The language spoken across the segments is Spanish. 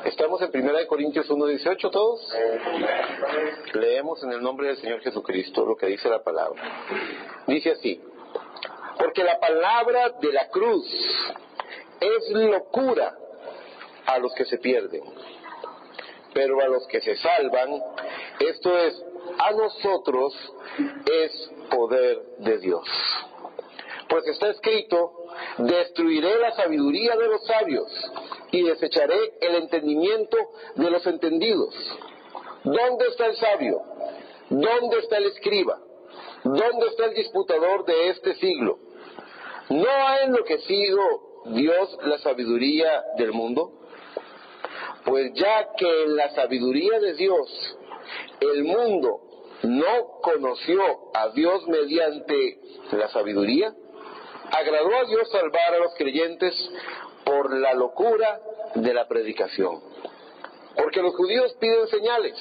Estamos en 1 Corintios 1:18 todos. Leemos en el nombre del Señor Jesucristo lo que dice la palabra. Dice así: porque la palabra de la cruz es locura a los que se pierden, pero a los que se salvan, esto es, a nosotros, es poder de Dios. Pues está escrito: destruiré la sabiduría de los sabios y desecharé el entendimiento de los entendidos. ¿Dónde está el sabio? ¿Dónde está el escriba? ¿Dónde está el disputador de este siglo? ¿No ha enloquecido Dios la sabiduría del mundo? Pues ya que en la sabiduría de Dios el mundo no conoció a Dios mediante la sabiduría, agradó a Dios salvar a los creyentes por la locura de la predicación. Porque los judíos piden señales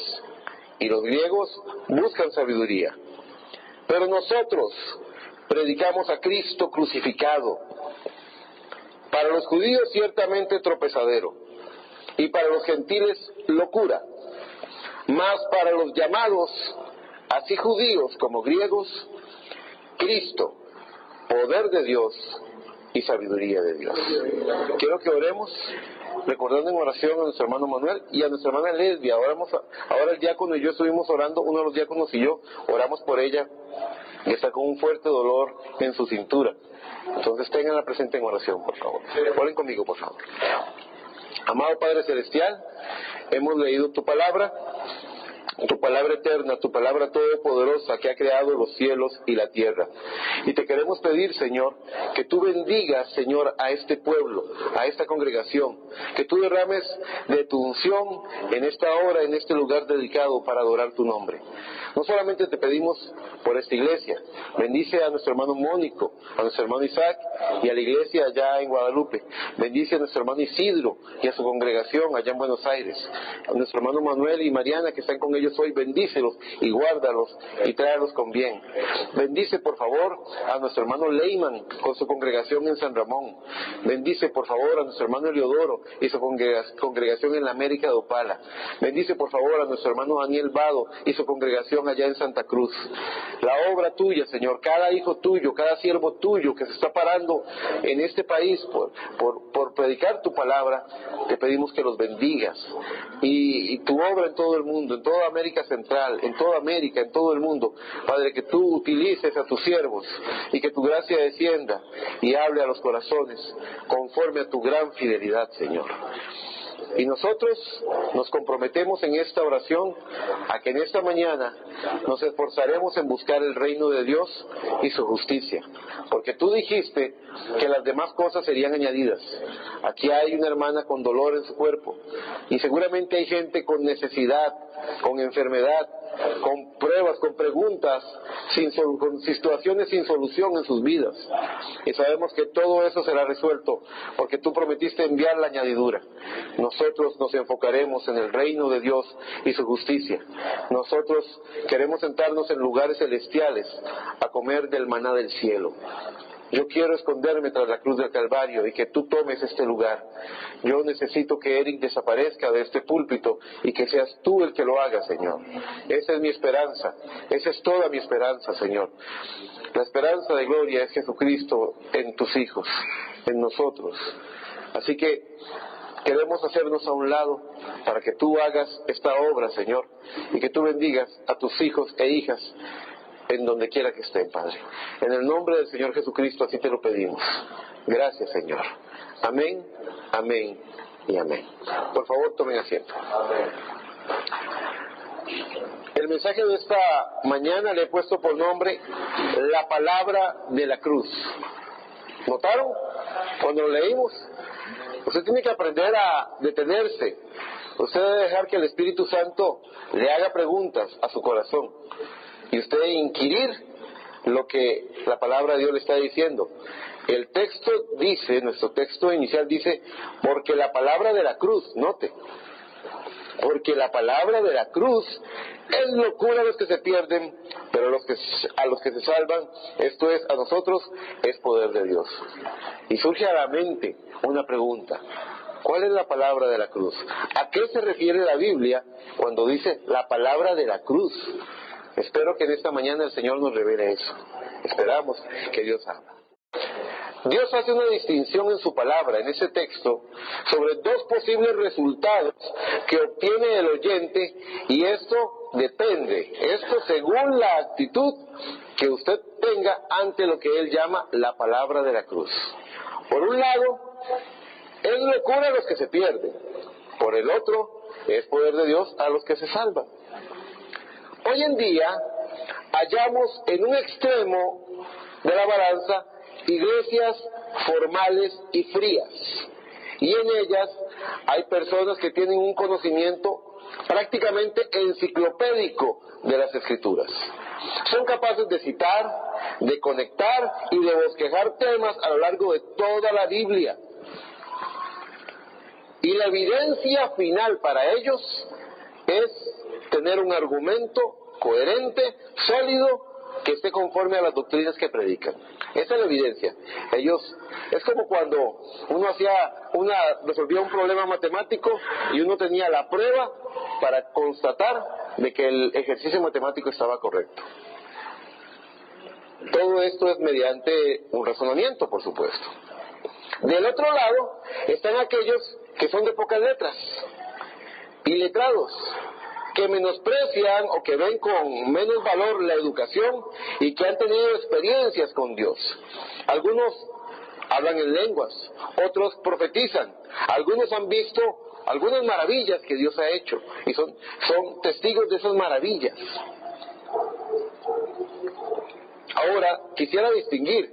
y los griegos buscan sabiduría. Pero nosotros predicamos a Cristo crucificado, para los judíos ciertamente tropezadero, y para los gentiles locura, mas para los llamados, así judíos como griegos, Cristo, poder de Dios y sabiduría de Dios. Quiero que oremos, recordando en oración a nuestro hermano Manuel y a nuestra hermana Lesbia. Ahora el diácono y yo estuvimos orando, uno de los diáconos y yo oramos por ella, y está con un fuerte dolor en su cintura. Entonces tenganla presente en oración, por favor. Oren conmigo, por favor. Amado Padre Celestial, hemos leído tu palabra eterna, tu palabra todopoderosa que ha creado los cielos y la tierra. Y te queremos pedir, Señor, que tú bendigas, Señor, a este pueblo, a esta congregación, que tú derrames de tu unción en esta hora, en este lugar dedicado para adorar tu nombre. No solamente te pedimos por esta iglesia, bendice a nuestro hermano Mónico, a nuestro hermano Isaac y a la iglesia allá en Guadalupe. Bendice a nuestro hermano Isidro y a su congregación allá en Buenos Aires. A nuestro hermano Manuel y Mariana que están con ellos hoy, bendícelos y guárdalos y tráelos con bien. Bendice por favor a nuestro hermano Leyman con su congregación en San Ramón. Bendice por favor a nuestro hermano Eliodoro y su congregación en la América de Opala. Bendice por favor a nuestro hermano Daniel Vado y su congregación allá en Santa Cruz. La obra tuya, Señor, cada hijo tuyo, cada siervo tuyo que se está parando en este país por predicar tu palabra, te pedimos que los bendigas. Y tu obra en todo el mundo, en toda América Central, en toda América, en todo el mundo, Padre, que tú utilices a tus siervos y que tu gracia descienda y hable a los corazones conforme a tu gran fidelidad, Señor. Y nosotros nos comprometemos en esta oración a que en esta mañana nos esforzaremos en buscar el reino de Dios y su justicia, porque tú dijiste que las demás cosas serían añadidas. Aquí hay una hermana con dolor en su cuerpo y seguramente hay gente con necesidad, con enfermedad, con pruebas, con preguntas, con situaciones sin solución en sus vidas. Y sabemos que todo eso será resuelto porque tú prometiste enviar la añadidura. Nosotros nos enfocaremos en el reino de Dios y su justicia. Nosotros queremos sentarnos en lugares celestiales a comer del maná del cielo. Yo quiero esconderme tras la cruz del Calvario y que tú tomes este lugar. Yo necesito que Eric desaparezca de este púlpito y que seas tú el que lo haga, Señor. Esa es mi esperanza, esa es toda mi esperanza, Señor. La esperanza de gloria es Jesucristo en tus hijos, en nosotros. Así que queremos hacernos a un lado para que tú hagas esta obra, Señor, y que tú bendigas a tus hijos e hijas en donde quiera que estén, Padre. En el nombre del Señor Jesucristo así te lo pedimos. Gracias, Señor. Amén, amén y amén. Por favor, tomen asiento. El mensaje de esta mañana le he puesto por nombre la palabra de la cruz. ¿Notaron? Cuando lo leímos, usted tiene que aprender a detenerse. Usted debe dejar que el Espíritu Santo le haga preguntas a su corazón y usted inquirir lo que la palabra de Dios le está diciendo. El texto dice, nuestro texto inicial dice, porque la palabra de la cruz, note, porque la palabra de la cruz es locura a los que se pierden, pero a los que se salvan, esto es, a nosotros, es poder de Dios. Y surge a la mente una pregunta: ¿Cuál es la palabra de la cruz? ¿A qué se refiere la Biblia cuando dice la palabra de la cruz? Espero que en esta mañana el Señor nos revele eso. Esperamos que Dios habla. Dios hace una distinción en su palabra, en ese texto, sobre dos posibles resultados que obtiene el oyente, y esto depende, esto según la actitud que usted tenga ante lo que él llama la palabra de la cruz. Por un lado, es locura a los que se pierden. Por el otro, es poder de Dios a los que se salvan. Hoy en día, hallamos en un extremo de la balanza iglesias formales y frías. Y en ellas hay personas que tienen un conocimiento prácticamente enciclopédico de las Escrituras. Son capaces de citar, de conectar y de bosquejar temas a lo largo de toda la Biblia. Y la evidencia final para ellos es tener un argumento coherente, sólido, que esté conforme a las doctrinas que predican. Esa es la evidencia. Es como cuando uno resolvía un problema matemático y uno tenía la prueba para constatar de que el ejercicio matemático estaba correcto. Todo esto es mediante un razonamiento, por supuesto. Del otro lado están aquellos que son de pocas letras, iletrados, que menosprecian o que ven con menos valor la educación y que han tenido experiencias con Dios. Algunos hablan en lenguas, otros profetizan, algunos han visto algunas maravillas que Dios ha hecho y son testigos de esas maravillas. Ahora, quisiera distinguir.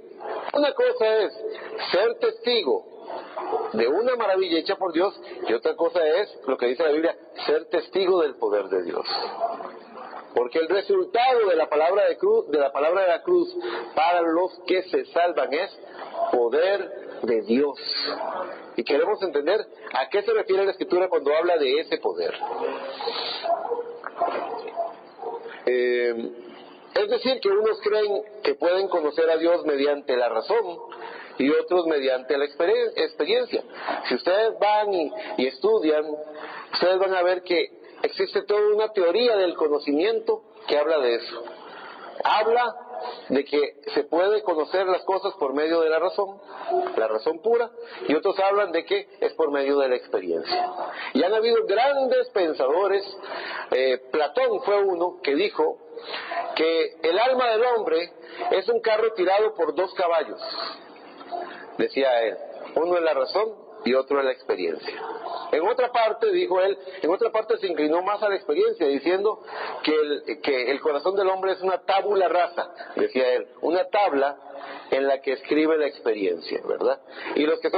Una cosa es ser testigo de una maravilla hecha por Dios, y otra cosa es, lo que dice la Biblia, ser testigo del poder de Dios. Porque el resultado de la palabra de la cruz para los que se salvan es poder de Dios. Y queremos entender a qué se refiere la Escritura cuando habla de ese poder. Es decir, que unos creen que pueden conocer a Dios mediante la razón y otros mediante la experiencia. Si ustedes van y estudian, ustedes van a ver que existe toda una teoría del conocimiento que habla de eso. Habla de que se puede conocer las cosas por medio de la razón pura, y otros hablan de que es por medio de la experiencia. Y han habido grandes pensadores. Platón fue uno que dijo que el alma del hombre es un carro tirado por dos caballos, decía él, uno es la razón y otro es la experiencia. En otra parte, dijo él, se inclinó más a la experiencia, diciendo que el corazón del hombre es una tabula rasa, decía él, una tabla en la que escribe la experiencia, ¿verdad? Y los que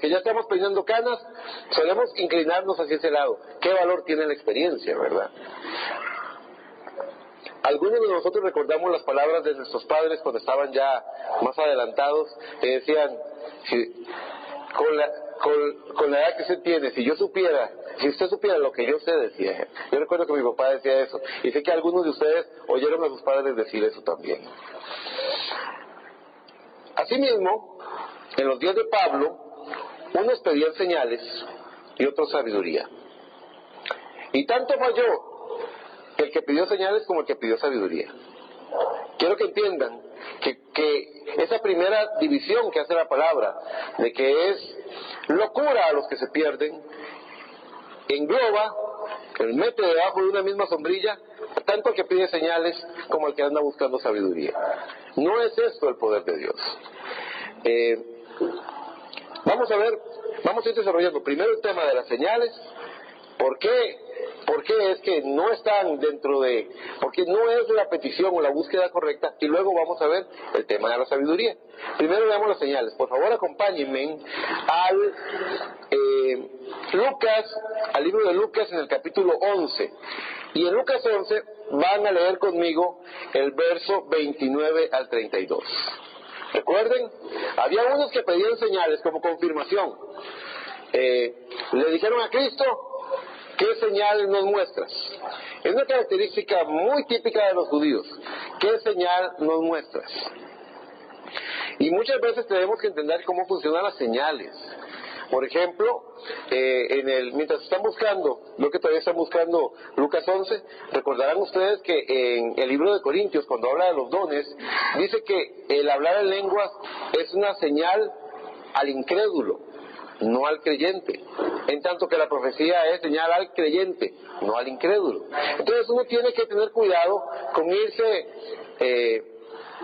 ya estamos peinando canas, solemos inclinarnos hacia ese lado. ¿Qué valor tiene la experiencia, verdad? Algunos de nosotros recordamos las palabras de nuestros padres cuando estaban ya más adelantados, que decían, con la edad que usted tiene, si usted supiera lo que yo sé, decía. Yo recuerdo que mi papá decía eso, y sé que algunos de ustedes oyeron a sus padres decir eso también. Asimismo, en los días de Pablo, unos pedían señales y otros sabiduría. Y tanto falló el que pidió señales como el que pidió sabiduría. Quiero que entiendan que esa primera división que hace la palabra, de que es locura a los que se pierden, engloba, mete debajo de una misma sombrilla tanto al que pide señales como al que anda buscando sabiduría. No es esto el poder de Dios. Vamos a ir desarrollando primero el tema de las señales. ¿Por qué es que no están porque no es la petición o la búsqueda correcta? Y luego vamos a ver el tema de la sabiduría. Primero veamos las señales. Por favor, acompáñenme al libro de Lucas en el capítulo 11. Y en Lucas 11 van a leer conmigo el verso 29 al 32. Recuerden, había unos que pedían señales como confirmación. Le dijeron a Cristo, ¿qué señal nos muestras? Es una característica muy típica de los judíos. ¿Qué señal nos muestras? Y muchas veces tenemos que entender cómo funcionan las señales. Por ejemplo, mientras están buscando, lo que todavía están buscando Lucas 11, recordarán ustedes que en el libro de Corintios, cuando habla de los dones, dice que el hablar en lenguas es una señal al incrédulo, no al creyente, en tanto que la profecía es señal al creyente, no al incrédulo. Entonces uno tiene que tener cuidado con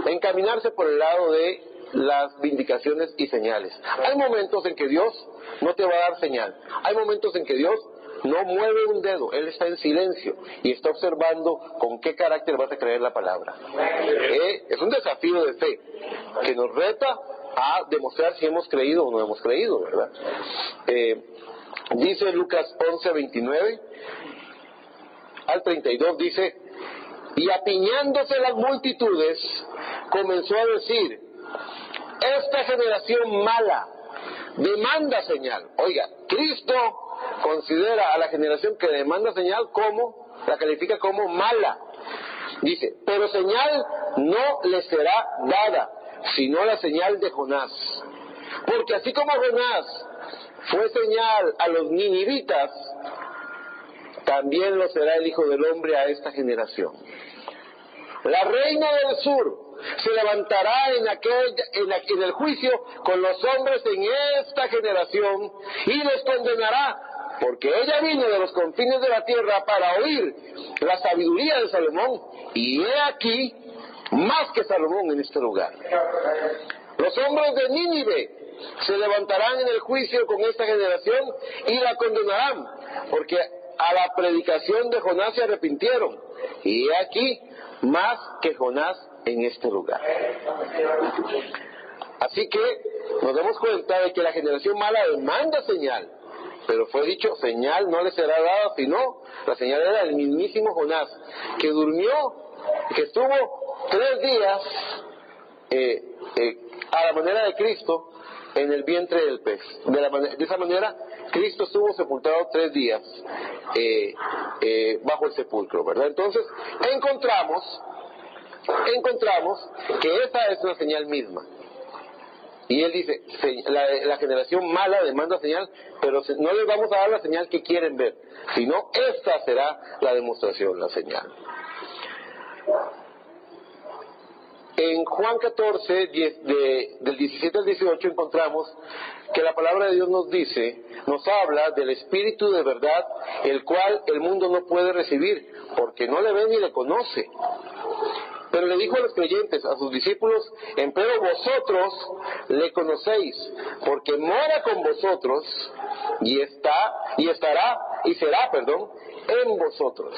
encaminarse por el lado de las vindicaciones y señales. Hay momentos en que Dios no te va a dar señal, hay momentos en que Dios no mueve un dedo, Él está en silencio y está observando con qué carácter vas a creer la palabra. Es un desafío de fe que nos reta a demostrar si hemos creído o no hemos creído, ¿verdad? Dice Lucas 11:29 al 32, dice: y apiñándose las multitudes, comenzó a decir: esta generación mala demanda señal. Oiga, Cristo considera a la generación que demanda señal la califica como mala. Dice: pero señal no le será dada, sino la señal de Jonás. Porque así como Jonás fue señal a los ninivitas, también lo será el Hijo del Hombre a esta generación. La reina del sur se levantará en el juicio con los hombres en esta generación y los condenará, porque ella vino de los confines de la tierra para oír la sabiduría de Salomón, y he aquí más que Salomón en este lugar. Los hombres de Nínive se levantarán en el juicio con esta generación y la condenarán, porque a la predicación de Jonás se arrepintieron, y he aquí más que Jonás en este lugar. Así que nos damos cuenta de que la generación mala demanda señal, pero fue dicho: señal no le será dada, sino la señal era el mismísimo Jonás, que durmió, que estuvo 3 días a la manera de Cristo en el vientre del pez. De esa manera Cristo estuvo sepultado 3 días bajo el sepulcro, ¿verdad? Entonces encontramos que esa es una señal misma. Y él dice: la generación mala demanda señal, pero no les vamos a dar la señal que quieren ver, sino esta será la demostración, la señal. En Juan 14, del 17 al 18, encontramos que la palabra de Dios nos habla del Espíritu de verdad, el cual el mundo no puede recibir, porque no le ve ni le conoce. Pero le dijo a los creyentes, a sus discípulos: empero vosotros le conocéis, porque mora con vosotros y será en vosotros.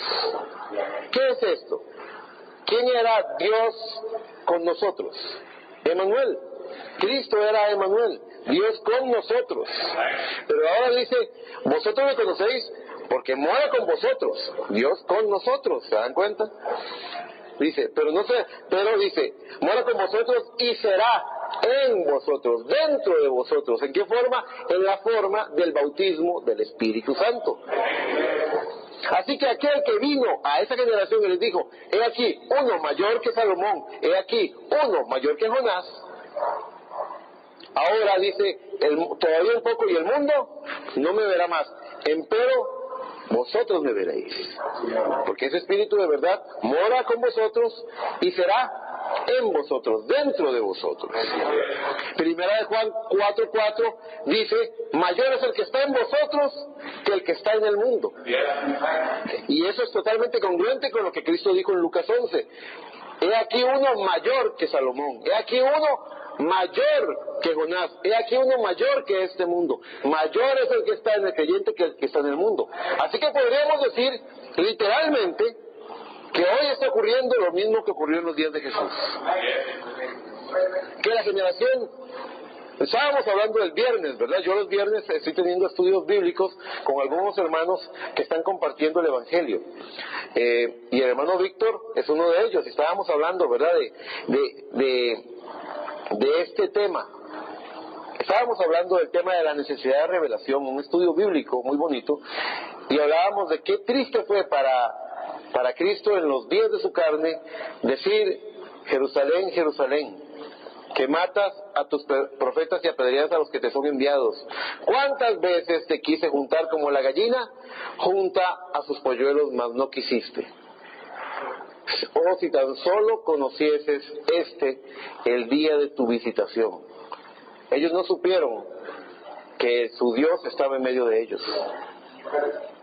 ¿Qué es esto? ¿Quién era Dios con nosotros? Emmanuel. Cristo era Emmanuel, Dios con nosotros. Pero ahora dice: vosotros le conocéis porque mora con vosotros, Dios con nosotros. ¿Se dan cuenta? Dice, pero dice, mora con vosotros y será en vosotros, dentro de vosotros. ¿En qué forma? En la forma del bautismo del Espíritu Santo. Así que aquel que vino a esa generación y les dijo: he aquí uno mayor que Salomón, he aquí uno mayor que Jonás. Ahora dice, todavía un poco y el mundo no me verá más, empero vosotros me veréis, porque ese Espíritu de verdad mora con vosotros y será en vosotros, dentro de vosotros. Primera de Juan 4:4 dice: mayor es el que está en vosotros que el que está en el mundo. Y eso es totalmente congruente con lo que Cristo dijo en Lucas 11. He aquí uno mayor que Salomón, he aquí uno mayor que Jonás, he aquí uno mayor que este mundo. Mayor es el que está en el creyente que el que está en el mundo. Así que podríamos decir literalmente que hoy está ocurriendo lo mismo que ocurrió en los días de Jesús. Que la generación... Estábamos hablando el viernes, ¿verdad? Yo los viernes estoy teniendo estudios bíblicos con algunos hermanos que están compartiendo el Evangelio. Y el hermano Víctor es uno de ellos. Estábamos hablando, ¿verdad? De este tema. Estábamos hablando del tema de la necesidad de revelación, un estudio bíblico muy bonito. Y hablábamos de qué triste fue para Cristo en los días de su carne decir: Jerusalén, Jerusalén, que matas a tus profetas y apedreas a los que te son enviados. ¿Cuántas veces te quise juntar como la gallina junta a sus polluelos, mas no quisiste? Oh, si tan solo conocieses el día de tu visitación. Ellos no supieron que su Dios estaba en medio de ellos.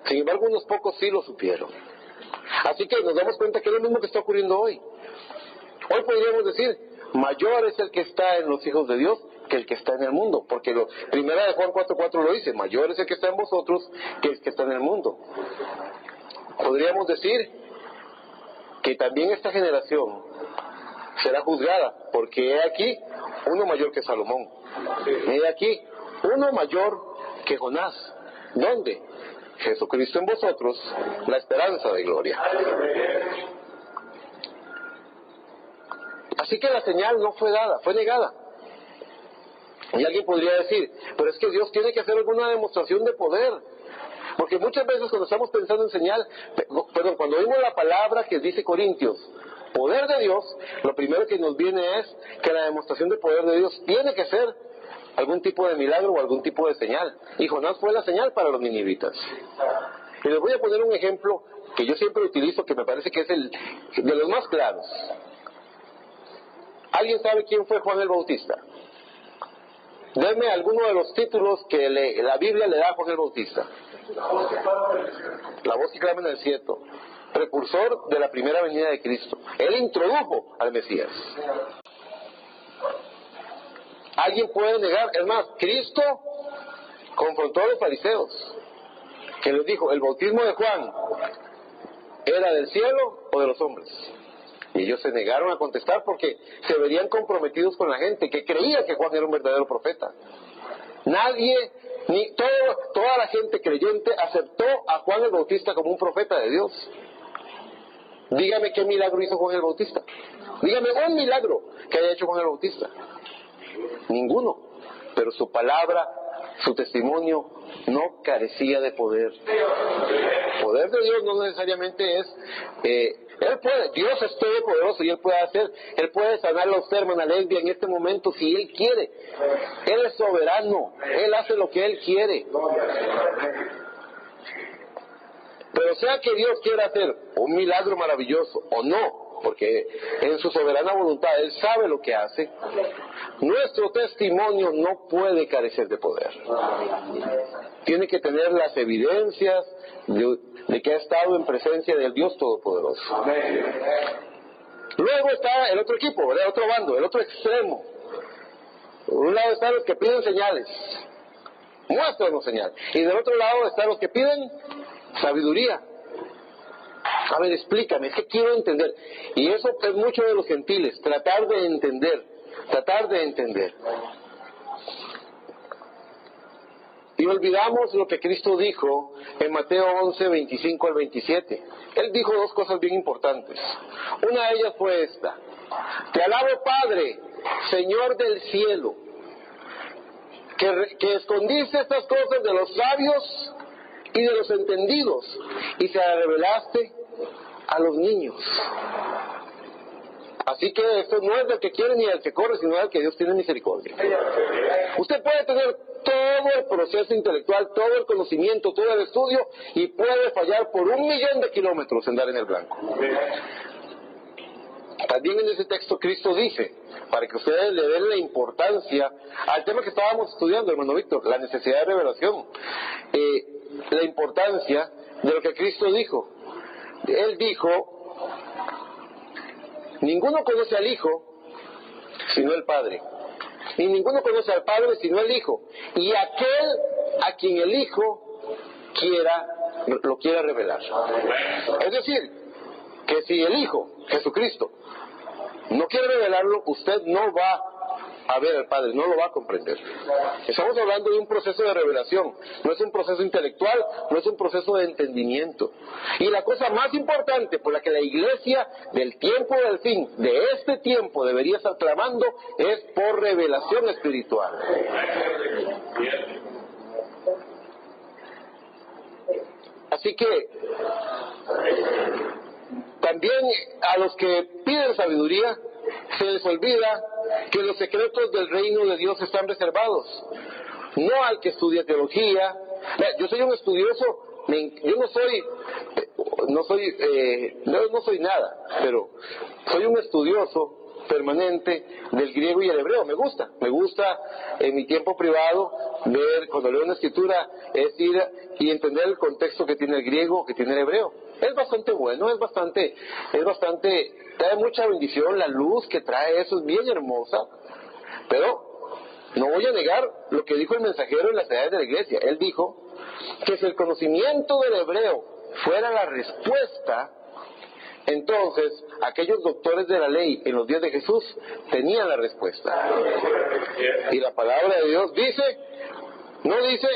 Sin embargo, unos pocos sí lo supieron. Así que nos damos cuenta que es lo mismo que está ocurriendo hoy. Hoy podríamos decir, mayor es el que está en los hijos de Dios que el que está en el mundo, porque primera de Juan 4:4 lo dice, mayor es el que está en vosotros que el que está en el mundo. Podríamos decir que también esta generación será juzgada, porque he aquí uno mayor que Salomón, he aquí uno mayor que Jonás. ¿Dónde? Jesucristo en vosotros, la esperanza de gloria. Así que la señal no fue dada, fue negada. Y alguien podría decir, pero es que Dios tiene que hacer alguna demostración de poder. Porque muchas veces cuando estamos pensando en señal, cuando oímos la palabra que dice Corintios, poder de Dios, lo primero que nos viene es que la demostración de poder de Dios tiene que ser algún tipo de milagro o algún tipo de señal. Y Jonás fue la señal para los ninivitas. Y les voy a poner un ejemplo que yo siempre utilizo, que me parece que es el de los más claros. ¿Alguien sabe quién fue Juan el Bautista? Denme alguno de los títulos que la Biblia le da a Juan el Bautista. La voz que clama en el cielo. Precursor de la primera venida de Cristo. Él introdujo al Mesías. ¿Alguien puede negar? Es más, Cristo confrontó a los fariseos, que les dijo, ¿el bautismo de Juan era del cielo o de los hombres? Y ellos se negaron a contestar porque se verían comprometidos con la gente que creía que Juan era un verdadero profeta. Nadie, toda la gente creyente aceptó a Juan el Bautista como un profeta de Dios. Dígame qué milagro hizo Juan el Bautista. Dígame un milagro que haya hecho Juan el Bautista. Ninguno. Pero su palabra, su testimonio no carecía de poder. El poder de Dios no necesariamente es... Él puede, Dios es todopoderoso y Él puede sanar a usted, hermana Lesbia, en este momento si Él quiere. Él es soberano, Él hace lo que Él quiere. Pero sea que Dios quiera hacer un milagro maravilloso o no, porque en su soberana voluntad Él sabe lo que hace, nuestro testimonio no puede carecer de poder. Tiene que tener las evidencias de que ha estado en presencia del Dios Todopoderoso. Luego está el otro equipo, el otro bando, el otro extremo. Por un lado están los que piden señales, muéstranos señales. Y del otro lado están los que piden sabiduría. A ver, explícame, es que quiero entender. Y eso es mucho de los gentiles, tratar de entender. Y olvidamos lo que Cristo dijo en Mateo 11, 25 al 27. Él dijo dos cosas bien importantes. Una de ellas fue esta: Te alabo, Padre, Señor del cielo, que escondiste estas cosas de los sabios y de los entendidos, y se las revelaste a los niños. Así que esto no es del que quiere ni del que corre, sino del que Dios tiene misericordia. Usted puede tener todo el proceso intelectual, todo el conocimiento, todo el estudio, y puede fallar por 1.000.000 de kilómetros en dar en el blanco. También en ese texto Cristo dice, para que ustedes le den la importancia al tema que estábamos estudiando, hermano Víctor, la necesidad de revelación, la importancia de lo que Cristo dijo. Él dijo, ninguno conoce al Hijo sino el Padre, y ninguno conoce al Padre sino el Hijo, y aquel a quien el Hijo lo quiera revelar. Es decir, que si el Hijo, Jesucristo, no quiere revelarlo, usted no va a ver al Padre, no lo va a comprender. Estamos hablando de un proceso de revelación, no es un proceso intelectual, no es un proceso de entendimiento. Y la cosa más importante por la que la iglesia del tiempo del fin, de este tiempo, debería estar clamando, es por revelación espiritual. Así que también a los que piden sabiduría se les olvida que los secretos del reino de Dios están reservados, no al que estudia teología. Yo soy un estudioso, yo no soy nada, pero soy un estudioso permanente del griego y el hebreo. Me gusta en mi tiempo privado ver, cuando leo una escritura, es ir y entender el contexto que tiene el griego, que tiene el hebreo. Es bastante bueno, es bastante, trae mucha bendición, la luz que trae eso es bien hermosa, pero no voy a negar lo que dijo el mensajero en las edades de la iglesia. Él dijo que si el conocimiento del hebreo fuera la respuesta, entonces aquellos doctores de la ley en los días de Jesús tenían la respuesta. Y la palabra de Dios no dice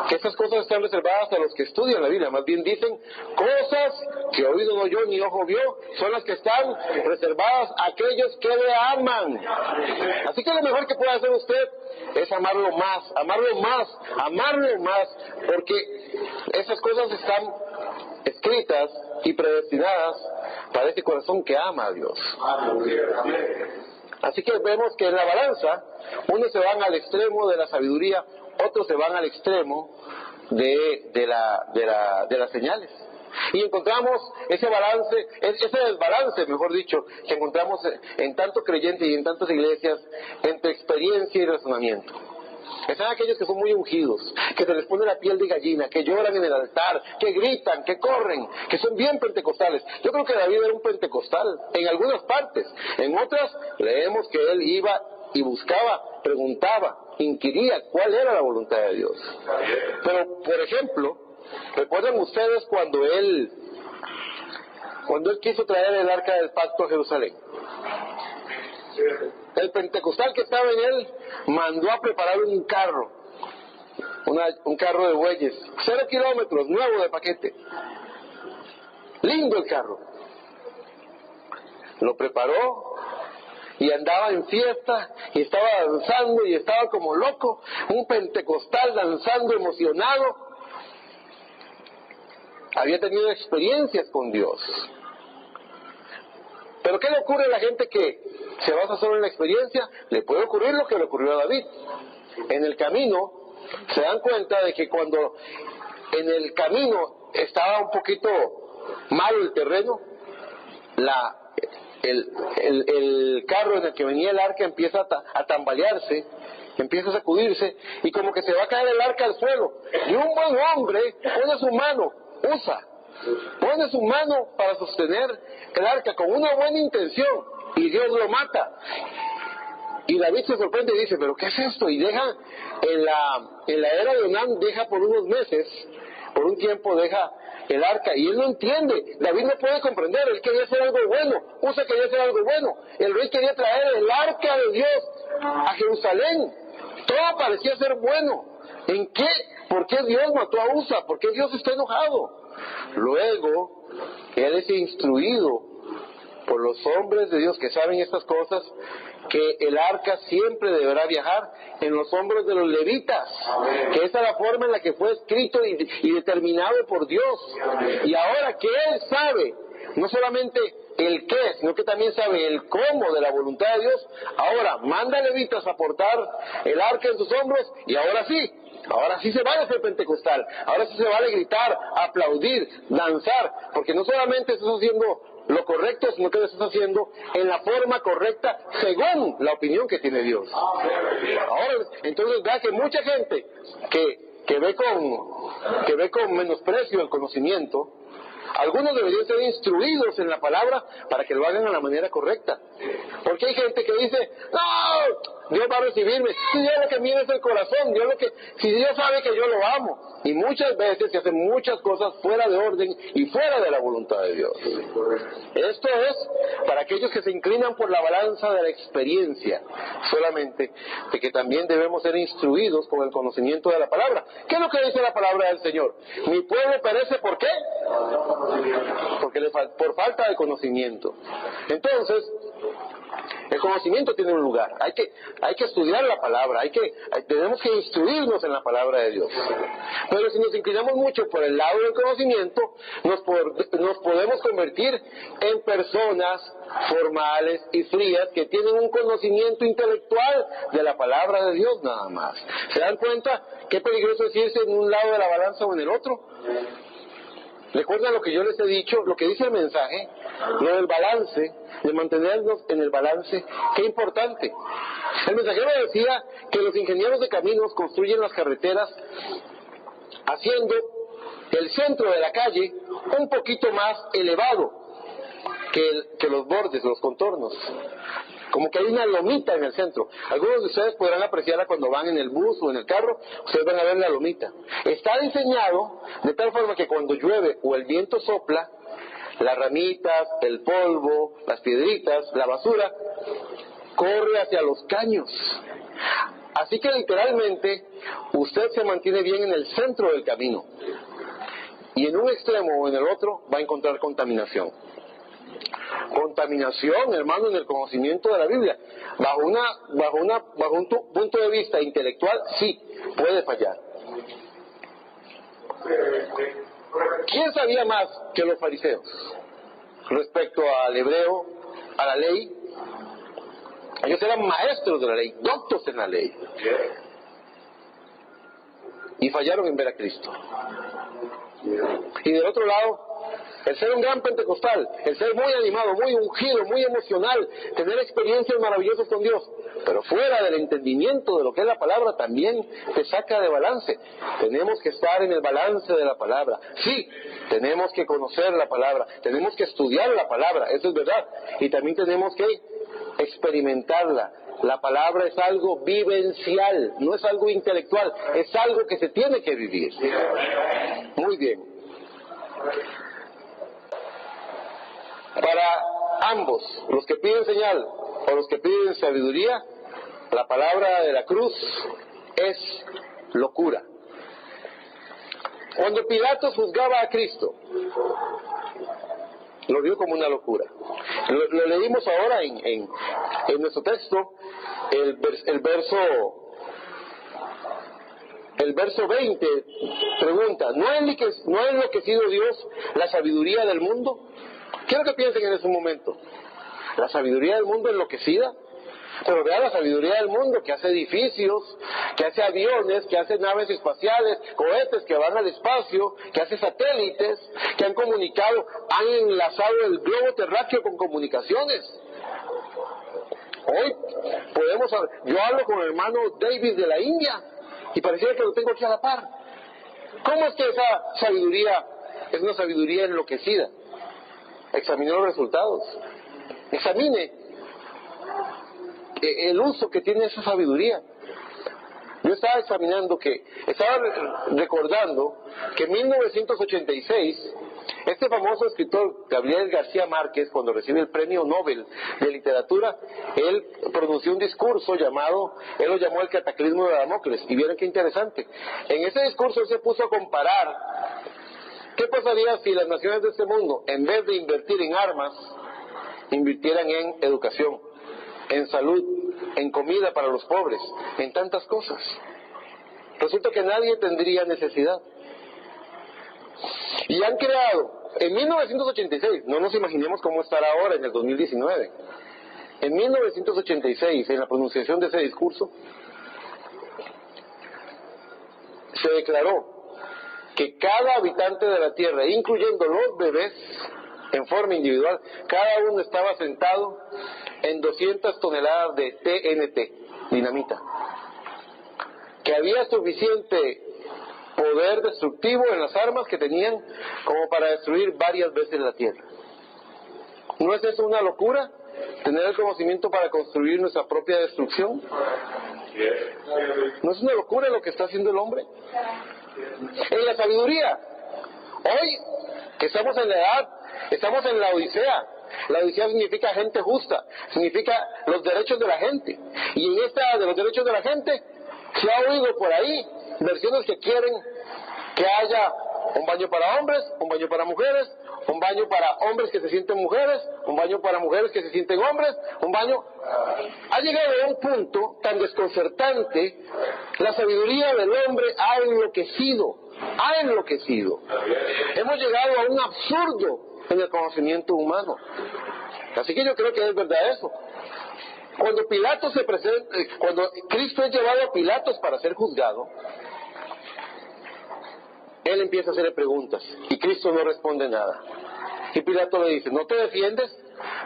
que estas cosas están reservadas a los que estudian la Biblia, más bien dicen cosas que oído no oyó ni ojo vio, son las que están reservadas a aquellos que le aman. Así que lo mejor que puede hacer usted es amarlo más, porque esas cosas están escritas y predestinadas para ese corazón que ama a Dios. Así que vemos que en la balanza unos se van al extremo de la sabiduría, otros se van al extremo de las señales. Y encontramos ese desbalance, mejor dicho, que encontramos en tanto creyente y en tantas iglesias, entre experiencia y razonamiento. Están aquellos que son muy ungidos, que se les pone la piel de gallina, que lloran en el altar, que gritan, que corren, que son bien pentecostales. Yo creo que David era un pentecostal en algunas partes, en otras leemos que él iba y buscaba, preguntaba, inquiría cuál era la voluntad de Dios. Pero, por ejemplo, ¿recuerdan ustedes cuando él quiso traer el arca del pacto a Jerusalén? El pentecostal que estaba en él mandó a preparar un carro de bueyes, 0 kilómetros, nuevo de paquete, lindo el carro. Lo preparó y andaba en fiesta y estaba danzando y estaba como loco, un pentecostal danzando emocionado. Había tenido experiencias con Dios. Pero ¿qué le ocurre a la gente que se basa solo en la experiencia? Le puede ocurrir lo que le ocurrió a David. En el camino se dan cuenta de que cuando en el camino estaba un poquito malo el terreno, el carro en el que venía el arca empieza a tambalearse, empieza a sacudirse y como que se va a caer el arca al suelo. Y un buen hombre pone su mano para sostener el arca con una buena intención y Dios lo mata. Y David se sorprende y dice, ¿pero qué es esto? Y deja, en la era de Onán, deja por unos meses, por un tiempo deja el arca, y él no entiende. David no puede comprender, él quería hacer algo bueno, Usa quería hacer algo bueno, el rey quería traer el arca de Dios a Jerusalén, todo parecía ser bueno. ¿En qué? ¿Por qué Dios mató a Usa? ¿Por qué Dios está enojado? Luego, él es instruido por los hombres de Dios que saben estas cosas, que el arca siempre deberá viajar en los hombros de los levitas, que esa es la forma en la que fue escrito y determinado por Dios. Y ahora que él sabe no solamente el qué, sino que también sabe el cómo de la voluntad de Dios, ahora manda levitas a portar el arca en sus hombros, y ahora sí se vale ser pentecostal, ahora sí se vale gritar, aplaudir, danzar, porque no solamente estás haciendo lo correcto, sino que lo estás haciendo en la forma correcta según la opinión que tiene Dios. Ahora, entonces vea que mucha gente que ve con menosprecio el conocimiento, algunos deberían ser instruidos en la palabra para que lo hagan a la manera correcta. Porque hay gente que dice, no, Dios va a recibirme, si Dios lo que mira es el corazón, si Dios sabe que yo lo amo. Y muchas veces se hacen muchas cosas fuera de orden y fuera de la voluntad de Dios. Esto es para aquellos que se inclinan por la balanza de la experiencia, solamente de que también debemos ser instruidos con el conocimiento de la palabra. ¿Qué es lo que dice la palabra del Señor? Mi pueblo perece, ¿por qué? Porque por falta de conocimiento. Entonces, el conocimiento tiene un lugar. Hay que estudiar la palabra, tenemos que instruirnos en la palabra de Dios. Pero si nos inclinamos mucho por el lado del conocimiento, nos podemos convertir en personas formales y frías que tienen un conocimiento intelectual de la palabra de Dios nada más. ¿Se dan cuenta qué peligroso es irse en un lado de la balanza o en el otro? Recuerdan lo que yo les he dicho, lo que dice el mensaje, lo del balance, de mantenernos en el balance, qué importante. El mensajero decía que los ingenieros de caminos construyen las carreteras haciendo el centro de la calle un poquito más elevado que los bordes, los contornos. Como que hay una lomita en el centro. Algunos de ustedes podrán apreciarla cuando van en el bus o en el carro, ustedes van a ver la lomita. Está diseñado de tal forma que cuando llueve o el viento sopla, las ramitas, el polvo, las piedritas, la basura, corre hacia los caños. Así que literalmente, usted se mantiene bien en el centro del camino. Y en un extremo o en el otro va a encontrar contaminación. Contaminación, hermano, en el conocimiento de la Biblia. Bajo un punto de vista intelectual, sí, puede fallar. ¿Quién sabía más que los fariseos respecto al hebreo, a la ley? Ellos eran maestros de la ley, doctos en la ley. Y fallaron en ver a Cristo. Y del otro lado, el ser un gran pentecostal, el ser muy animado, muy ungido, muy emocional, tener experiencias maravillosas con Dios, pero fuera del entendimiento de lo que es la palabra, también te saca de balance. Tenemos que estar en el balance de la palabra. Sí, tenemos que conocer la palabra, tenemos que estudiar la palabra, eso es verdad, y también tenemos que experimentarla. La palabra es algo vivencial, no es algo intelectual, es algo que se tiene que vivir. Muy bien. Para ambos, los que piden señal o los que piden sabiduría, la palabra de la cruz es locura. Cuando Pilatos juzgaba a Cristo, lo vio como una locura. Lo leímos ahora en nuestro texto, el verso 20 pregunta, ¿no ha enloquecido Dios la sabiduría del mundo? Quiero que piensen en ese momento. ¿La sabiduría del mundo enloquecida? Pero vea la sabiduría del mundo, que hace edificios, que hace aviones, que hace naves espaciales, cohetes que van al espacio, que hace satélites, que han comunicado, han enlazado el globo terráqueo con comunicaciones. Hoy podemos hablar, yo hablo con el hermano David de la India y pareciera que lo tengo aquí a la par. ¿Cómo es que esa sabiduría es una sabiduría enloquecida? Examine los resultados. Examine el uso que tiene esa sabiduría. Yo estaba recordando que en 1986, este famoso escritor Gabriel García Márquez, cuando recibe el premio Nobel de literatura, él pronunció un discurso él lo llamó el cataclismo de Damocles, y vieron qué interesante. En ese discurso él se puso a comparar qué pasaría si las naciones de este mundo, en vez de invertir en armas, invirtieran en educación, en salud, en comida para los pobres, en tantas cosas. Resulta que nadie tendría necesidad. Y han creado, en 1986, no nos imaginemos cómo estará ahora en el 2019, en 1986, en la pronunciación de ese discurso, se declaró que cada habitante de la Tierra, incluyendo los bebés, en forma individual, cada uno estaba sentado en 200 toneladas de TNT, dinamita, que había suficiente poder destructivo en las armas que tenían como para destruir varias veces la Tierra. ¿No es eso una locura? ¿Tener el conocimiento para construir nuestra propia destrucción? ¿No es una locura lo que está haciendo el hombre? En la sabiduría, hoy que estamos en la edad, estamos en la Odisea. La Odisea significa gente justa, significa los derechos de la gente. Y en esta de los derechos de la gente, se ha oído por ahí versiones que quieren que haya un baño para hombres, un baño para mujeres, un baño para hombres que se sienten mujeres, un baño para mujeres que se sienten hombres, un baño... Ha llegado a un punto tan desconcertante, la sabiduría del hombre ha enloquecido. Hemos llegado a un absurdo en el conocimiento humano. Así que yo creo que es verdad eso. Cuando Cristo es llevado a Pilatos para ser juzgado, él empieza a hacerle preguntas y Cristo no responde nada. Y Pilato le dice, ¿no te defiendes?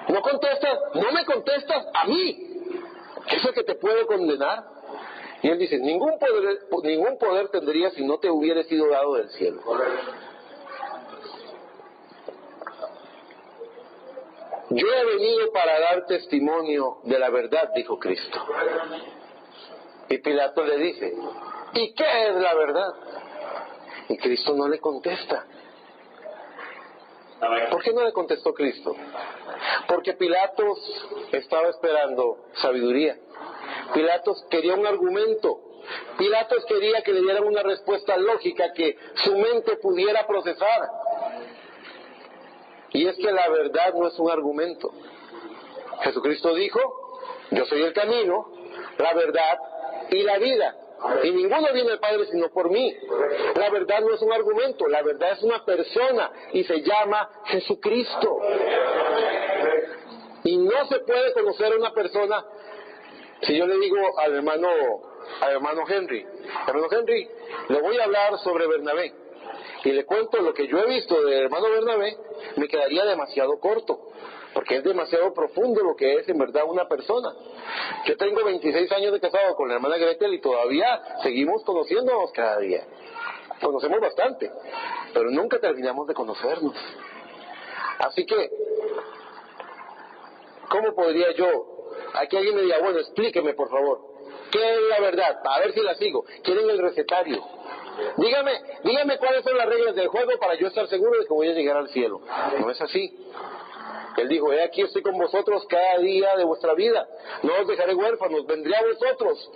¿No contestas? ¿No me contestas a mí? ¿Eso es que te puede condenar? Y él dice, ningún poder tendría si no te hubiera sido dado del cielo. Yo he venido para dar testimonio de la verdad, dijo Cristo. Y Pilato le dice, ¿y qué es la verdad? Y Cristo no le contesta. ¿Por qué no le contestó Cristo? Porque Pilatos estaba esperando sabiduría. Pilatos quería un argumento. Pilatos quería que le dieran una respuesta lógica que su mente pudiera procesar. Y es que la verdad no es un argumento. Jesucristo dijo, yo soy el camino, la verdad y la vida. Y ninguno viene al Padre sino por mí. La verdad no es un argumento, la verdad es una persona y se llama Jesucristo. Y no se puede conocer a una persona. Si yo le digo al hermano Henry, le voy a hablar sobre Bernabé y le cuento lo que yo he visto del hermano Bernabé, me quedaría demasiado corto, porque es demasiado profundo lo que es en verdad una persona. Yo tengo 26 años de casado con la hermana Gretel y todavía seguimos conociéndonos cada día. Conocemos bastante, pero nunca terminamos de conocernos. Así que, ¿cómo podría yo? Aquí alguien me diga, bueno, explíqueme por favor, ¿qué es la verdad? A ver si la sigo. ¿Quieren el recetario? Dígame cuáles son las reglas del juego para yo estar seguro de que voy a llegar al cielo. No es así. Él dijo, he aquí estoy con vosotros cada día de vuestra vida, no os dejaré huérfanos, vendré a vosotros.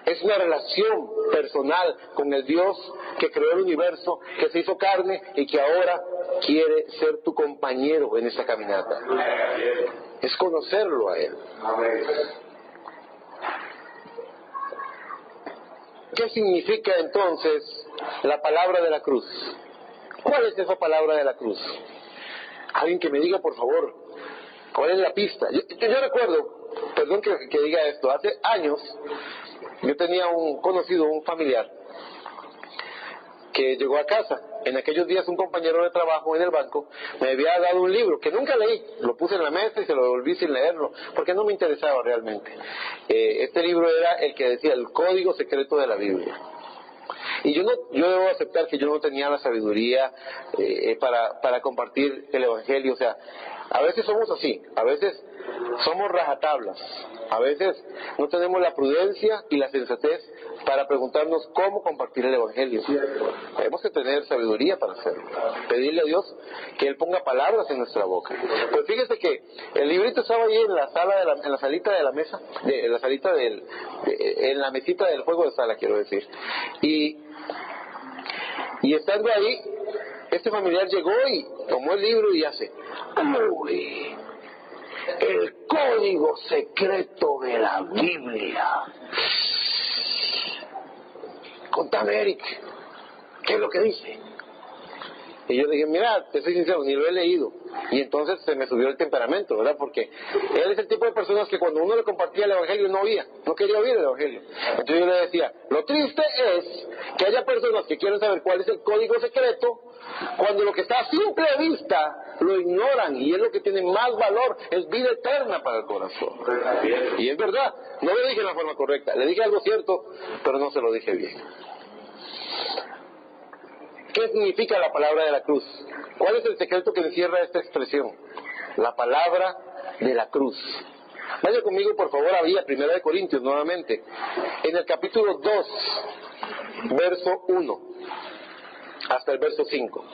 Es una relación personal con el Dios que creó el universo, que se hizo carne y que ahora quiere ser tu compañero en esa caminata. Es conocerlo a Él. ¿Qué significa entonces la palabra de la cruz? ¿Cuál es esa palabra de la cruz? Alguien que me diga, por favor, ¿cuál es la pista? Yo recuerdo, perdón que diga esto, hace años yo tenía un conocido, un familiar, que llegó a casa. En aquellos días un compañero de trabajo en el banco me había dado un libro que nunca leí, lo puse en la mesa y se lo devolví sin leerlo, porque no me interesaba realmente. Este libro era el que decía el código secreto de la Biblia. Y yo debo aceptar que yo no tenía la sabiduría para compartir el Evangelio. O sea, a veces somos así, a veces somos rajatablas, a veces no tenemos la prudencia y la sensatez para preguntarnos cómo compartir el Evangelio. Tenemos que tener sabiduría para hacerlo, pedirle a Dios que Él ponga palabras en nuestra boca. Pues fíjese que el librito estaba ahí en la sala, en la salita de la mesa, en la mesita del juego de sala, quiero decir. Y estando ahí, este familiar llegó y tomó el libro y hace, ¡uy! El código secreto de la Biblia. Contame, Eric, ¿qué es lo que dice? Y yo le dije, mira, te soy sincero, ni lo he leído. Y entonces se me subió el temperamento, ¿verdad? Porque él es el tipo de personas que cuando uno le compartía el Evangelio no oía, no quería oír el Evangelio. Entonces yo le decía, lo triste es que haya personas que quieren saber cuál es el código secreto, cuando lo que está a simple vista lo ignoran, y es lo que tiene más valor, es vida eterna para el corazón. Y es verdad, no le dije de la forma correcta, le dije algo cierto, pero no se lo dije bien. ¿Qué significa la palabra de la cruz? ¿Cuál es el secreto que encierra esta expresión? La palabra de la cruz. Vaya conmigo por favor a 1 Corintios nuevamente, en el capítulo 2, verso 1, hasta el verso 5.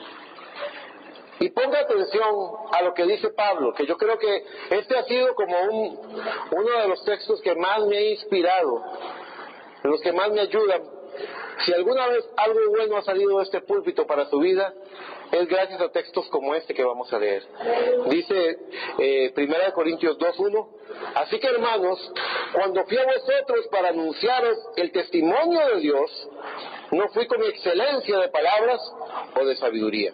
Y ponga atención a lo que dice Pablo, que yo creo que este ha sido como uno de los textos que más me ha inspirado, los que más me ayudan Si alguna vez algo bueno ha salido de este púlpito para su vida, es gracias a textos como este que vamos a leer. Dice 1 Corintios 2:1, así que hermanos, cuando fui a vosotros para anunciaros el testimonio de Dios, no fui con excelencia de palabras o de sabiduría.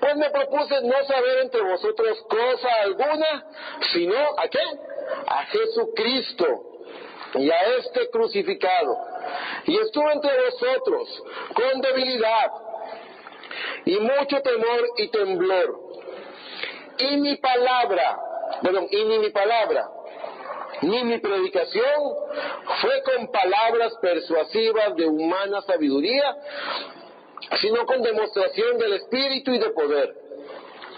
Pues me propuse no saber entre vosotros cosa alguna, sino ¿a qué? A Jesucristo y a este crucificado. Y estuve entre vosotros con debilidad y mucho temor y temblor. Y ni mi palabra, ni mi predicación fue con palabras persuasivas de humana sabiduría, sino con demostración del Espíritu y de poder,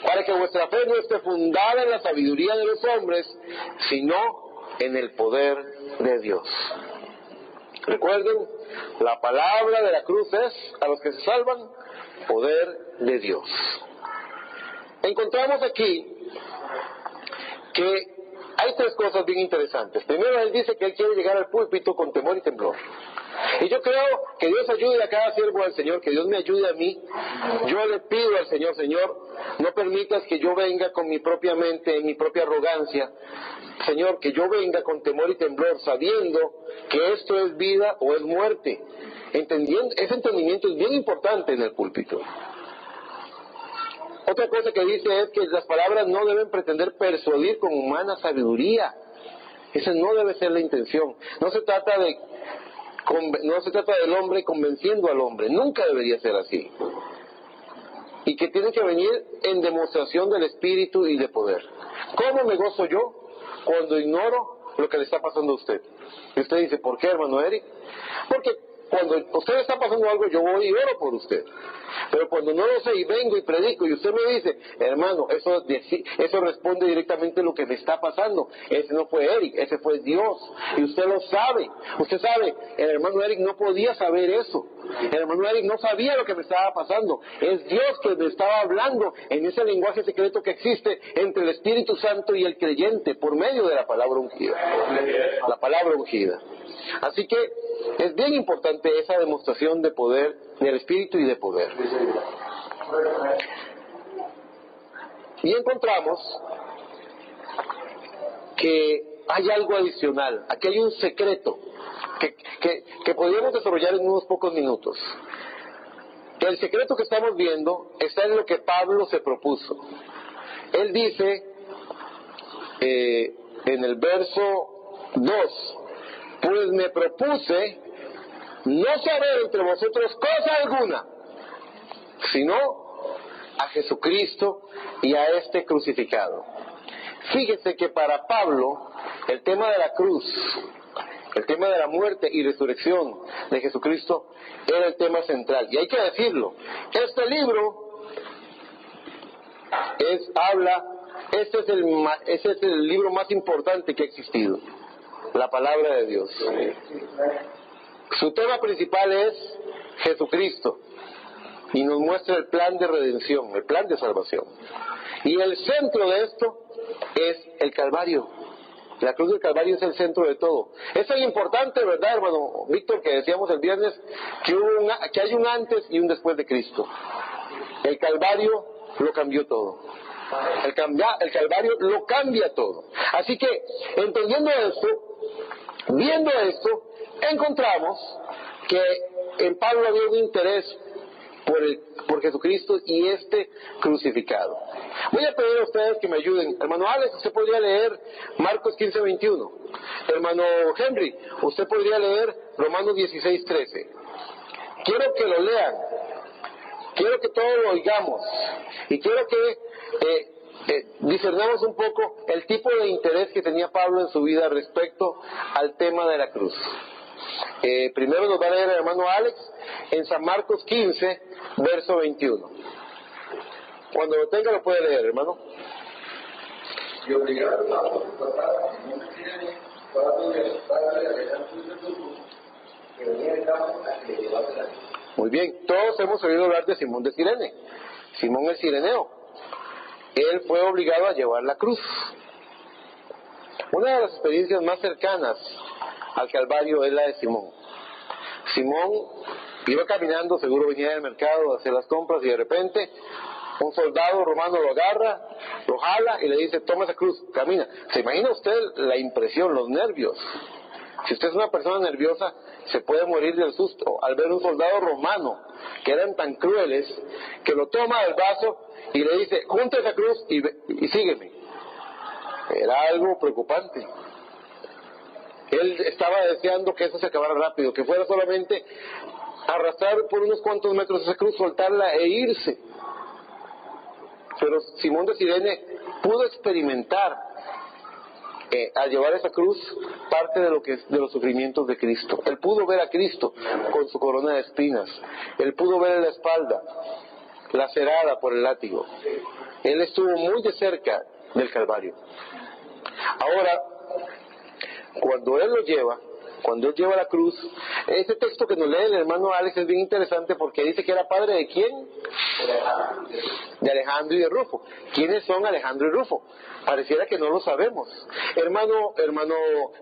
para que vuestra fe no esté fundada en la sabiduría de los hombres, sino en el poder de Dios. Recuerden, la palabra de la cruz es, a los que se salvan, poder de Dios. Encontramos aquí que hay tres cosas bien interesantes. Primero, él dice que él quiere llegar al púlpito con temor y temblor. Y yo creo que Dios ayude a cada siervo al Señor, que Dios me ayude a mí. Yo le pido al Señor, Señor, no permitas que yo venga con mi propia mente, mi propia arrogancia. Señor, que yo venga con temor y temblor, sabiendo que esto es vida o es muerte. Ese entendimiento es bien importante en el púlpito. Otra cosa que dice es que las palabras no deben pretender persuadir con humana sabiduría. Esa no debe ser la intención. No se trata del hombre convenciendo al hombre. Nunca debería ser así. Y que tiene que venir en demostración del Espíritu y de poder. ¿Cómo me gozo yo cuando ignoro lo que le está pasando a usted? Y usted dice, ¿por qué, hermano Eric? Porque cuando usted está pasando algo, yo voy y oro por usted. Pero cuando no lo sé y vengo y predico y usted me dice, hermano, eso responde directamente a lo que me está pasando. Ese no fue Eric, ese fue Dios. Y usted lo sabe. Usted sabe, el hermano Eric no podía saber eso. El hermano Eric no sabía lo que me estaba pasando. Es Dios que me estaba hablando en ese lenguaje secreto que existe entre el Espíritu Santo y el creyente por medio de la palabra ungida. La palabra ungida. Así que es bien importante esa demostración de poder, del Espíritu y de poder. Y encontramos que hay algo adicional. Aquí hay un secreto que podríamos desarrollar en unos pocos minutos. El secreto que estamos viendo está en lo que Pablo se propuso. Él dice en el verso 2, pues me propuse no saber entre vosotros cosa alguna, sino a Jesucristo y a este crucificado. Fíjese que para Pablo el tema de la cruz, el tema de la muerte y resurrección de Jesucristo era el tema central. Y hay que decirlo, este libro este es el libro más importante que ha existido, la palabra de Dios. Su tema principal es Jesucristo y nos muestra el plan de redención, el plan de salvación. Y el centro de esto es el Calvario. La cruz del Calvario es el centro de todo. Es tan importante, ¿verdad, hermano Víctor, que decíamos el viernes que hay un antes y un después de Cristo? El Calvario lo cambió todo. El Calvario lo cambia todo. Así que, entendiendo esto, viendo esto, encontramos que en Pablo había un interés por Jesucristo y este crucificado. Voy a pedir a ustedes que me ayuden. Hermano Alex, usted podría leer Marcos 15:21. Hermano Henry, usted podría leer Romanos 16:13. Quiero que lo lean. Quiero que todos lo oigamos. Y quiero que discernamos un poco el tipo de interés que tenía Pablo en su vida respecto al tema de la cruz. Primero nos va a leer el hermano Alex en San Marcos 15, verso 21. Cuando lo tenga lo puede leer, hermano. Y obligaron a los papás que venía el campo a que le llevase la cruz. Muy bien, todos hemos oído hablar de Simón de Cirene. Simón el Cireneo. Él fue obligado a llevar la cruz. Una de las experiencias más cercanas al Calvario es la de Simón. Simón iba caminando, seguro venía del mercado a hacer las compras, y de repente un soldado romano lo agarra, lo jala y le dice: toma esa cruz, camina. ¿Se imagina usted la impresión, los nervios? Si usted es una persona nerviosa, se puede morir del susto al ver un soldado romano, que eran tan crueles, que lo toma del brazo y le dice: junta esa cruz y sígueme. Era algo preocupante. Él estaba deseando que eso se acabara rápido, que fuera solamente arrastrar por unos cuantos metros esa cruz, soltarla e irse. Pero Simón de Cirene pudo experimentar al llevar esa cruz parte de los sufrimientos de Cristo. Él pudo ver a Cristo con su corona de espinas. Él pudo ver la espalda lacerada por el látigo. Él estuvo muy de cerca del Calvario. Ahora, cuando él lleva la cruz, ese texto que nos lee el hermano Alex es bien interesante, porque dice que era padre ¿de quién? De Alejandro y de Rufo. ¿Quiénes son Alejandro y Rufo? Pareciera que no lo sabemos. Hermano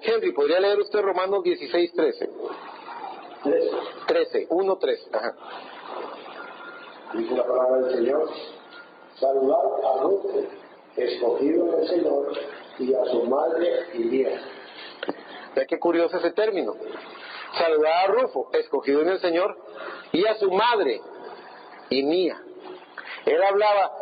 Henry, ¿podría leer usted Romanos 16:13? 1:3. Ajá. Dice la palabra del Señor: saludad a Rufo, escogido del Señor, y a su madre y mía. Vea qué curioso ese término. Saludad a Rufo, escogido en el Señor, y a su madre y mía. Él hablaba,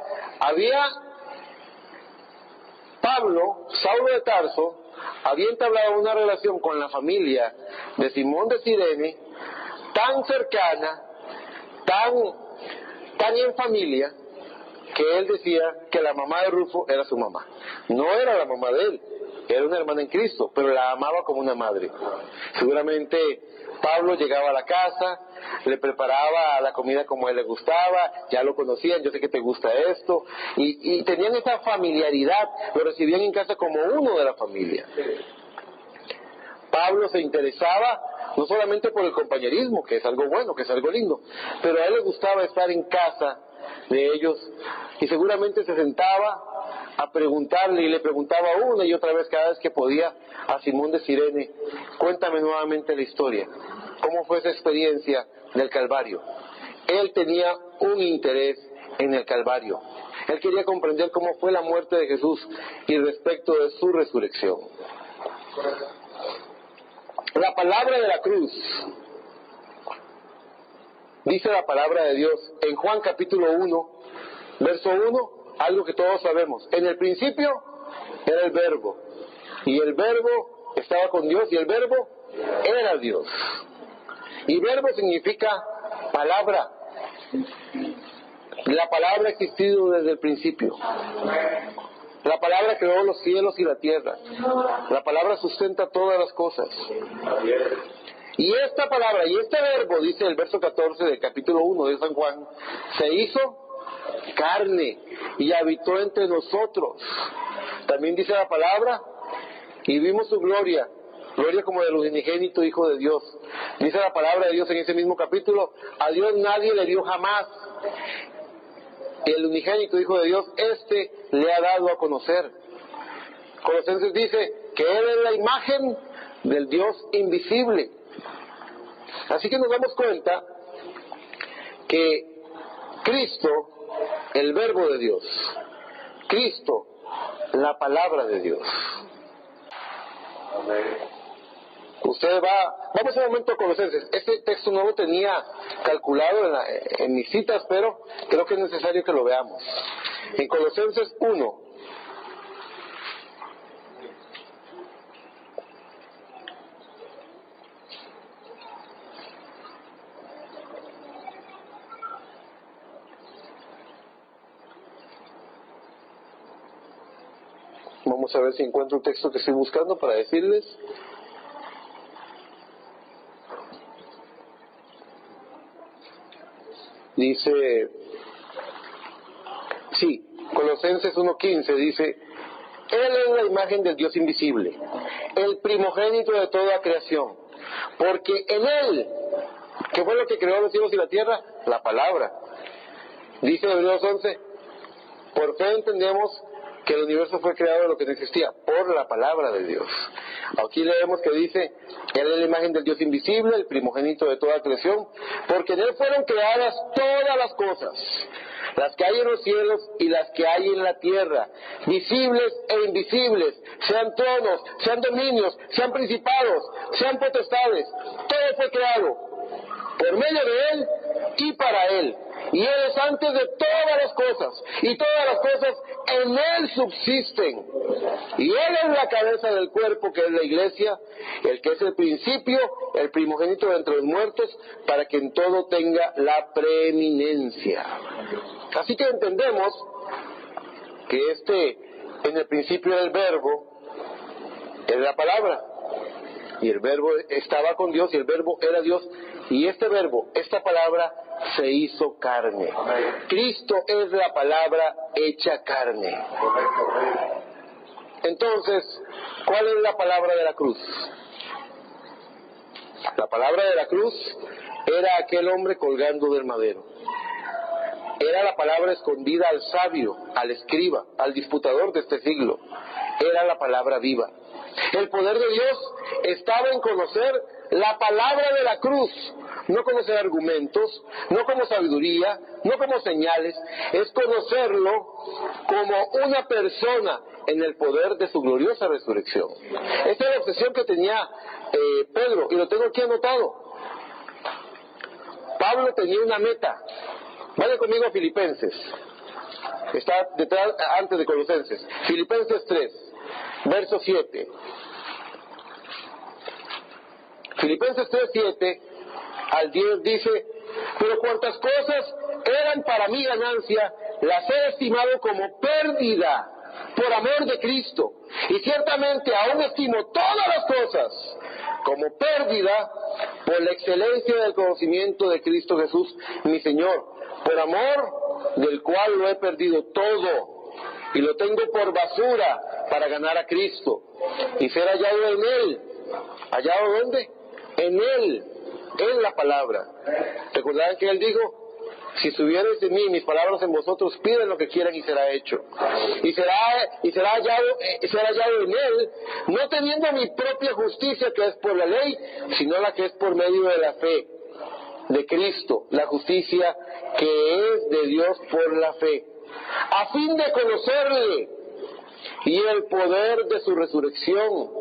Saulo de Tarso, había entablado una relación con la familia de Simón de Cirene, tan cercana, tan en familia, que él decía que la mamá de Rufo era su mamá. No era la mamá de él, era una hermana en Cristo, pero la amaba como una madre. Seguramente Pablo llegaba a la casa, le preparaba la comida como a él le gustaba, ya lo conocían: yo sé que te gusta esto, y tenían esa familiaridad, lo recibían en casa como uno de la familia. Pablo se interesaba no solamente por el compañerismo, que es algo bueno, que es algo lindo, pero a él le gustaba estar en casa de ellos, y seguramente se sentaba a preguntarle, y le preguntaba una y otra vez, cada vez que podía, a Simón de Cirene: cuéntame nuevamente la historia, ¿cómo fue esa experiencia del Calvario? Él tenía un interés en el Calvario. Él quería comprender cómo fue la muerte de Jesús y respecto de su resurrección. La palabra de la cruz, dice la palabra de Dios en Juan capítulo 1, verso 1, algo que todos sabemos: en el principio era el Verbo, y el Verbo estaba con Dios, y el Verbo era Dios. Y Verbo significa palabra. La palabra ha existido desde el principio. La palabra creó los cielos y la tierra. La palabra sustenta todas las cosas. Y esta palabra, y este Verbo, dice el verso 14 del capítulo 1 de San Juan, se hizo carne y habitó entre nosotros. También dice la palabra: y vimos su gloria como del unigénito Hijo de Dios. Dice la palabra de Dios en ese mismo capítulo: a Dios nadie le dio jamás. El unigénito Hijo de Dios, le ha dado a conocer. Colosenses dice que Él es la imagen del Dios invisible. Así que nos damos cuenta que Cristo, el Verbo de Dios, Cristo, la palabra de Dios. Vamos un momento a Colosenses. Este texto no lo tenía calculado en mis citas, pero creo que es necesario que lo veamos. En Colosenses 1, vamos a ver si encuentro un texto que estoy buscando para decirles. Dice, Colosenses 1:15 dice: Él es la imagen del Dios invisible, el primogénito de toda creación, porque en Él, ¿qué fue lo que creó los cielos y la tierra? La palabra. Dice en Hebreos 11: por fe entendemos que el universo fue creado de lo que no existía, por la palabra de Dios. Aquí leemos que dice, Él es la imagen del Dios invisible, el primogénito de toda creación, porque en Él fueron creadas todas las cosas, las que hay en los cielos y las que hay en la tierra, visibles e invisibles, sean tronos, sean dominios, sean principados, sean potestades. Todo fue creado por medio de Él y para Él. Y Él es antes de todas las cosas, y todas las cosas en Él subsisten. Y Él es la cabeza del cuerpo, que es la iglesia, el que es el principio, el primogénito de entre los muertos, para que en todo tenga la preeminencia. Así que entendemos que en el principio del verbo, es la palabra. Y el verbo estaba con Dios, y el verbo era Dios. Y este verbo, esta palabra, se hizo carne. Cristo es la palabra hecha carne. Entonces, ¿cuál es la palabra de la cruz? La palabra de la cruz era aquel hombre colgando del madero. Era la palabra escondida al sabio, al escriba, al disputador de este siglo. Era la palabra viva. El poder de Dios estaba en conocer la palabra de la cruz, no conocer argumentos, no como sabiduría, no como señales, es conocerlo como una persona en el poder de su gloriosa resurrección. Esa es la obsesión que tenía Pedro, y lo tengo aquí anotado. Pablo tenía una meta. Vaya conmigo a Filipenses. Está detrás, antes de Colosenses. Filipenses 3, verso 7. Filipenses 3, 7 al 10 dice: pero cuantas cosas eran para mi ganancia, las he estimado como pérdida por amor de Cristo. Y ciertamente aún estimo todas las cosas como pérdida por la excelencia del conocimiento de Cristo Jesús, mi Señor, por amor del cual lo he perdido todo y lo tengo por basura para ganar a Cristo y ser hallado en Él. ¿Hallado dónde? En Él, en la palabra. ¿Recordarán que Él dijo: si estuvierais en mí, mis palabras en vosotros, piden lo que quieran y será hecho? Y será hallado en Él, no teniendo mi propia justicia, que es por la ley, sino la que es por medio de la fe de Cristo, la justicia que es de Dios por la fe, a fin de conocerle y el poder de su resurrección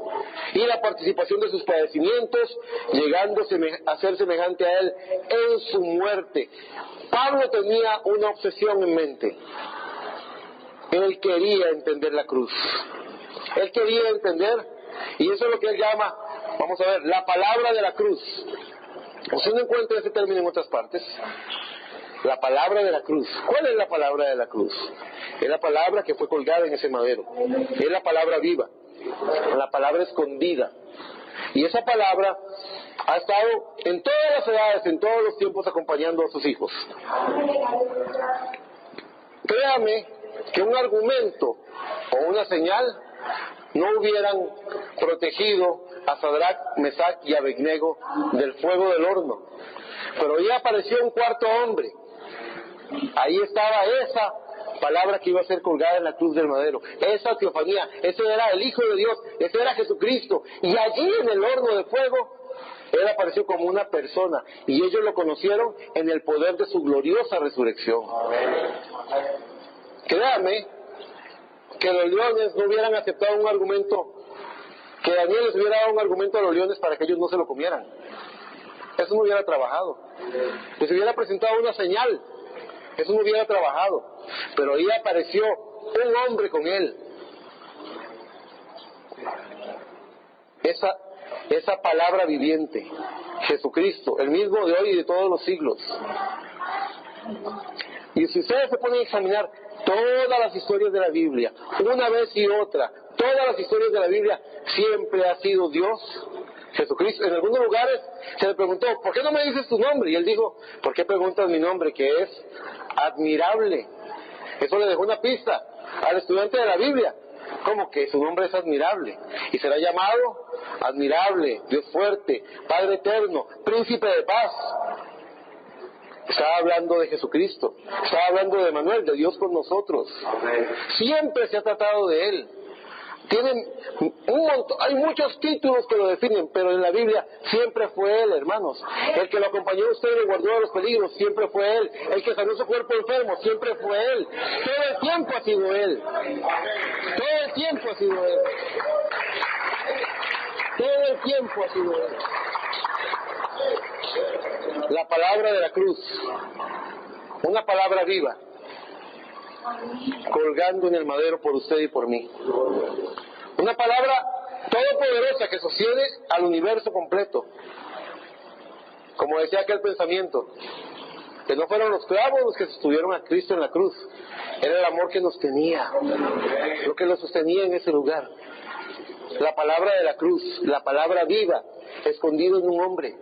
y la participación de sus padecimientos, llegando a ser semejante a Él en su muerte. Pablo tenía una obsesión en mente. Él quería entender la cruz. Él quería entender, y eso es lo que él llama, vamos a ver, la palabra de la cruz. Usted no encuentra ese término en otras partes. La palabra de la cruz. ¿Cuál es la palabra de la cruz? Es la palabra que fue colgada en ese madero. Es la palabra viva, la palabra escondida. Y esa palabra ha estado en todas las edades, en todos los tiempos, acompañando a sus hijos. Créame que un argumento o una señal no hubieran protegido a Sadrach, Mesach y Abednego del fuego del horno. Pero ahí apareció un cuarto hombre. Ahí estaba esa palabra que iba a ser colgada en la cruz del madero, esa teofanía. Ese era el Hijo de Dios, ese era Jesucristo. Y allí en el horno de fuego, Él apareció como una persona, y ellos lo conocieron en el poder de su gloriosa resurrección. Créame que los leones no hubieran aceptado un argumento, que Daniel les hubiera dado un argumento a los leones para que ellos no se lo comieran. Eso no hubiera trabajado. Les hubiera presentado una señal. Eso no hubiera trabajado. Pero ahí apareció un hombre con él. Esa palabra viviente, Jesucristo, el mismo de hoy y de todos los siglos. Y si ustedes se ponen a examinar todas las historias de la Biblia, una vez y otra, todas las historias de la Biblia, siempre ha sido Dios, Jesucristo. En algunos lugares se le preguntó: ¿por qué no me dices tu nombre? Y él dijo: ¿por qué preguntas mi nombre, que es admirable? Eso le dejó una pista al estudiante de la Biblia, como que su nombre es admirable, y será llamado admirable, Dios fuerte, Padre eterno, príncipe de paz. Estaba hablando de Jesucristo, estaba hablando de Emmanuel, de Dios con nosotros. Siempre se ha tratado de Él. tienen un montón, hay muchos títulos que lo definen, pero en la Biblia siempre fue Él, hermanos. El que lo acompañó a usted y le guardó de los peligros, siempre fue Él. El que sanó su cuerpo enfermo, siempre fue Él. Todo el tiempo ha sido Él. Todo el tiempo ha sido Él. Todo el tiempo ha sido Él. La palabra de la cruz, una palabra viva, colgando en el madero por usted y por mí. Una palabra todopoderosa que sostiene al universo completo. Como decía aquel pensamiento, que no fueron los clavos los que sostuvieron a Cristo en la cruz, era el amor que nos tenía, lo que lo sostenía en ese lugar. La palabra de la cruz, la palabra viva, escondida en un hombre.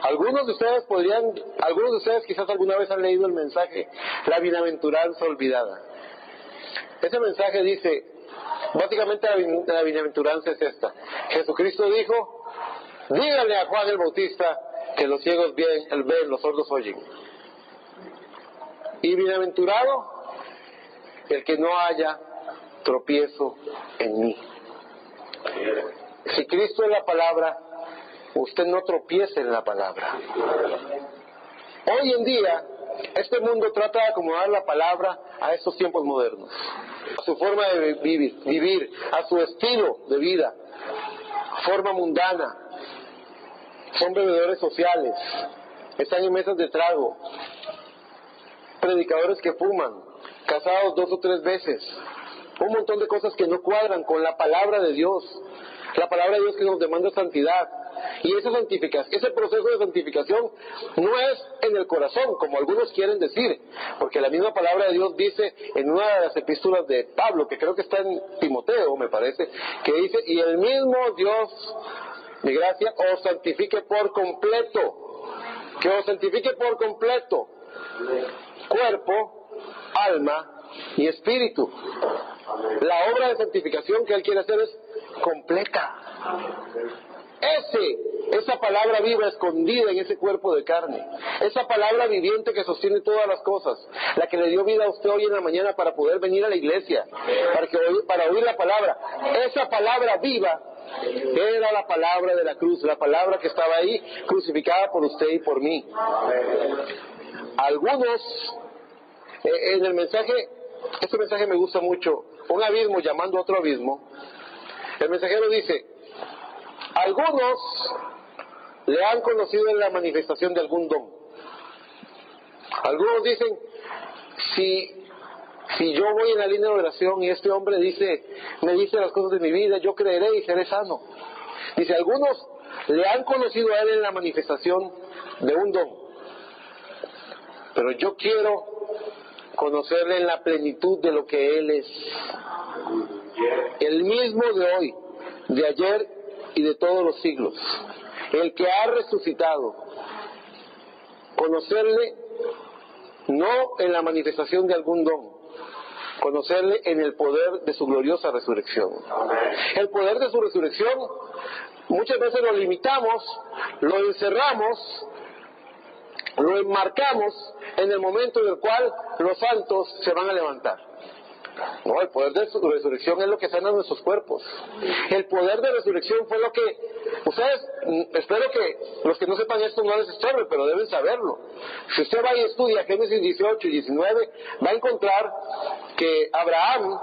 Algunos de ustedes quizás alguna vez han leído el mensaje, la bienaventuranza olvidada. Ese mensaje dice, básicamente la bienaventuranza es esta. Jesucristo dijo, díganle a Juan el Bautista que los ciegos ven, los sordos oyen. Y bienaventurado el que no haya tropiezo en mí. Si Cristo es la palabra, usted no tropiece en la palabra. Hoy en día, este mundo trata de acomodar la palabra a estos tiempos modernos, a su forma de vivir, a su estilo de vida, forma mundana. Son bebedores sociales, están en mesas de trago, predicadores que fuman, casados 2 o 3 veces, un montón de cosas que no cuadran con la palabra de Dios. La palabra de Dios que nos demanda santidad. Y ese proceso de santificación no es en el corazón, como algunos quieren decir, porque la misma palabra de Dios dice en una de las epístolas de Pablo, que creo que está en Timoteo, me parece, que dice, y el mismo Dios de gracia os santifique por completo, que os santifique por completo, cuerpo, alma y espíritu. La obra de santificación que Él quiere hacer es completa. Esa palabra viva escondida en ese cuerpo de carne, esa palabra viviente que sostiene todas las cosas, la que le dio vida a usted hoy en la mañana para poder venir a la iglesia, para oír la palabra, esa palabra viva era la palabra de la cruz, la palabra que estaba ahí crucificada por usted y por mí. Algunos, en el mensaje, este mensaje me gusta mucho, un abismo llamando a otro abismo. El mensajero dice, algunos le han conocido en la manifestación de algún don. Algunos dicen, si yo voy en la línea de oración y este hombre me dice las cosas de mi vida, yo creeré y seré sano. Dice, algunos le han conocido a él en la manifestación de un don, pero yo quiero conocerle en la plenitud de lo que él es, el mismo de hoy, de ayer y de todos los siglos, el que ha resucitado. Conocerle no en la manifestación de algún don, conocerle en el poder de su gloriosa resurrección. El poder de su resurrección muchas veces lo limitamos, lo encerramos, lo enmarcamos en el momento en el cual los santos se van a levantar. No, el poder de su resurrección es lo que sana nuestros cuerpos. El poder de resurrección fue lo que ustedes, espero que los que no sepan esto no les estorbe, pero deben saberlo. Si usted va y estudia Génesis 18 y 19, va a encontrar que Abraham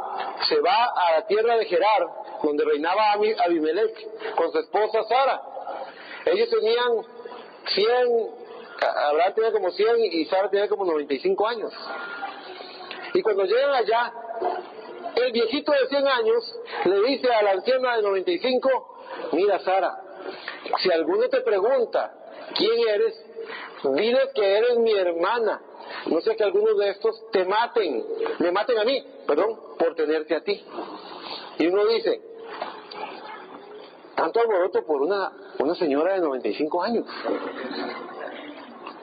se va a la tierra de Gerar, donde reinaba Abimelech, con su esposa Sara. Ellos tenían 100, Abraham tenía como 100 y Sara tenía como 95 años. Y cuando llegan allá, el viejito de 100 años le dice a la anciana de 95, mira Sara, si alguno te pregunta quién eres, diles que eres mi hermana, no sea que algunos de estos me maten a mí, por tenerte a ti. Y uno dice, tanto alboroto por una señora de 95 años.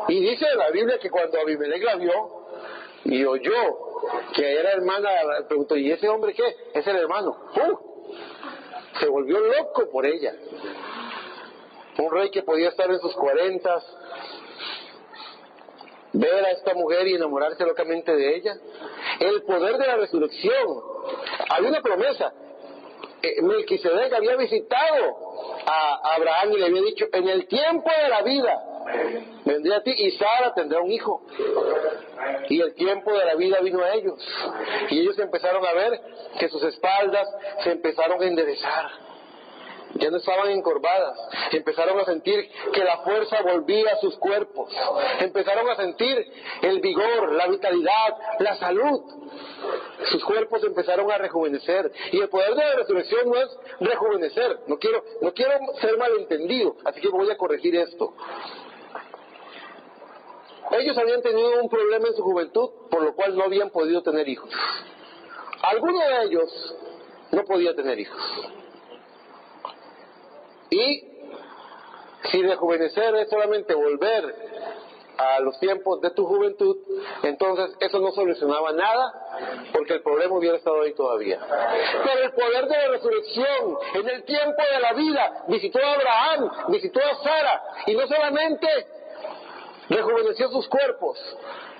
Y dice la Biblia que cuando Abimelech la vio y oyó que era hermana, preguntó, ¿y ese hombre qué? Es el hermano. Se volvió loco por ella. Un rey que podía estar en sus 40, ver a esta mujer y enamorarse locamente de ella. El poder de la resurrección. Hay una promesa Melquisedec había visitado a Abraham y le había dicho: en el tiempo de la vida vendré a ti y Sara tendrá un hijo. Y el tiempo de la vida vino a ellos, y ellos empezaron a ver que sus espaldas se empezaron a enderezar, ya no estaban encorvadas, empezaron a sentir que la fuerza volvía a sus cuerpos, empezaron a sentir el vigor, la vitalidad, la salud. Sus cuerpos empezaron a rejuvenecer, y el poder de la resurrección no es rejuvenecer. No quiero ser malentendido, así que voy a corregir esto. Ellos habían tenido un problema en su juventud, por lo cual no habían podido tener hijos. Alguno de ellos no podía tener hijos. Y si rejuvenecer es solamente volver a los tiempos de tu juventud, entonces eso no solucionaba nada, porque el problema hubiera estado ahí todavía. Pero el poder de la resurrección en el tiempo de la vida visitó a Abraham, visitó a Sara, y no solamente rejuveneció sus cuerpos,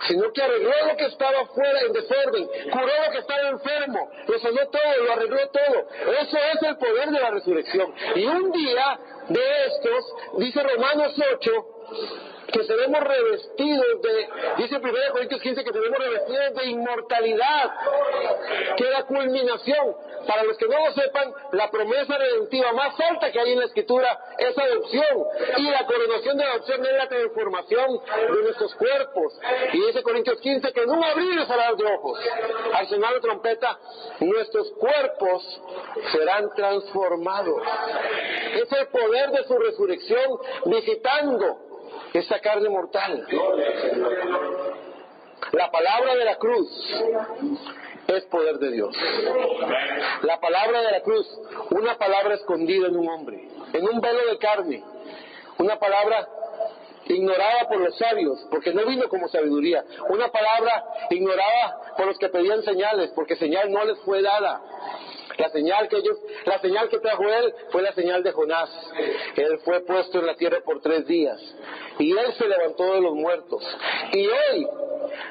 sino que arregló lo que estaba fuera en desorden, curó lo que estaba enfermo, lo sanó todo, lo arregló todo. Eso es el poder de la resurrección. Y un día de estos, dice Romanos 8, que seremos revestidos dice 1 Corintios 15, que seremos revestidos de inmortalidad, que es la culminación. Para los que no lo sepan, la promesa redentiva más alta que hay en la Escritura es adopción, y la coronación de adopción es la transformación de nuestros cuerpos. Y dice Corintios 15 que en un abrir y cerrar de ojos, al sonar la trompeta, nuestros cuerpos serán transformados. Es el poder de su resurrección visitando esta carne mortal. La palabra de la cruz es poder de Dios. La palabra de la cruz, una palabra escondida en un hombre, en un velo de carne, una palabra ignorada por los sabios, porque no vino como sabiduría, una palabra ignorada por los que pedían señales, porque señal no les fue dada. La señal que trajo él fue la señal de Jonás. Él fue puesto en la tierra por 3 días, y él se levantó de los muertos. Y hoy,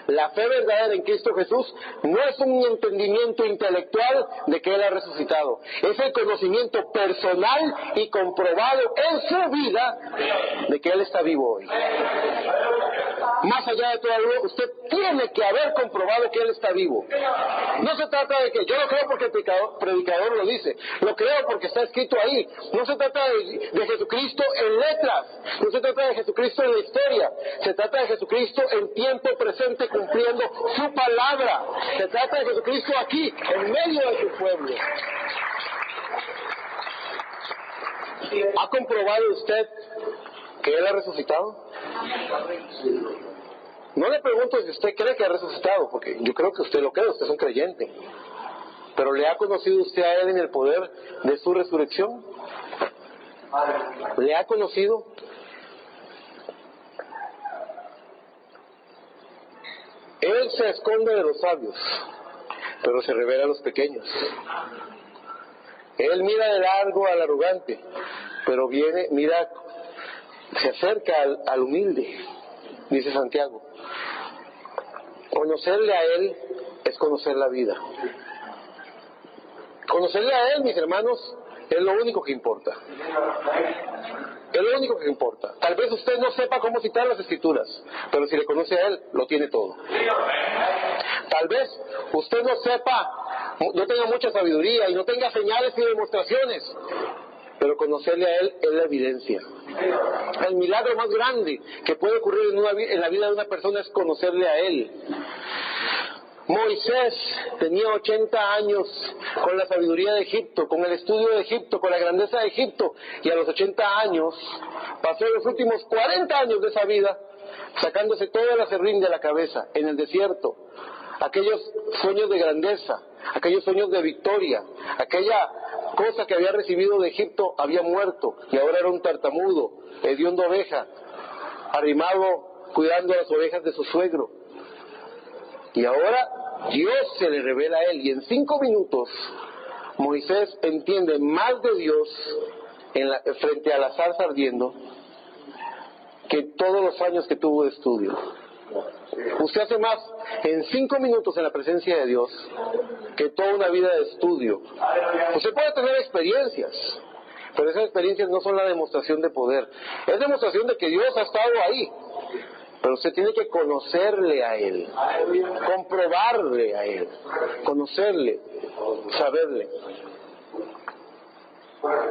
la fe verdadera en Cristo Jesús no es un entendimiento intelectual de que él ha resucitado, es el conocimiento personal y comprobado en su vida de que él está vivo hoy. Más allá de todo ello, usted tiene que haber comprobado que él está vivo. No se trata de que yo lo creo porque el predicador lo dice, lo creo porque está escrito ahí. No se trata de Jesucristo en letras, no se trata de Jesucristo en la historia, se trata de Jesucristo en tiempo presente cumpliendo su palabra. Se trata de Jesucristo aquí, en medio de su pueblo. ¿Ha comprobado usted que él ha resucitado? No le pregunto si usted cree que ha resucitado, porque yo creo que usted lo cree, usted es un creyente. Pero ¿le ha conocido usted a él en el poder de su resurrección? ¿Le ha conocido? Él se esconde de los sabios, pero se revela a los pequeños. Él mira de largo al arrogante, pero se acerca al humilde, dice Santiago. Conocerle a él es conocer la vida. Conocerle a él, mis hermanos, es lo único que importa. Es lo único que importa. Tal vez usted no sepa cómo citar las Escrituras, pero si le conoce a él, lo tiene todo. Tal vez usted no tenga mucha sabiduría y no tenga señales ni demostraciones, pero conocerle a él es la evidencia. El milagro más grande que puede ocurrir en la vida de una persona es conocerle a él. Moisés tenía 80 años con la sabiduría de Egipto, con el estudio de Egipto, con la grandeza de Egipto, y a los 80 años pasó los últimos 40 años de esa vida sacándose todo el aserrín de la cabeza en el desierto. Aquellos sueños de grandeza, aquellos sueños de victoria, aquella cosa que había recibido de Egipto había muerto, y ahora era un tartamudo, hediondo oveja, arrimado cuidando a las ovejas de su suegro. Y ahora Dios se le revela a él, y en 5 minutos Moisés entiende más de Dios frente a la zarza ardiendo que todos los años que tuvo de estudio. Usted hace más en 5 minutos en la presencia de Dios que toda una vida de estudio. Usted puede tener experiencias, pero esas experiencias no son la demostración de poder. Es demostración de que Dios ha estado ahí. Pero usted tiene que conocerle a Él, comprobarle a Él, conocerle, saberle.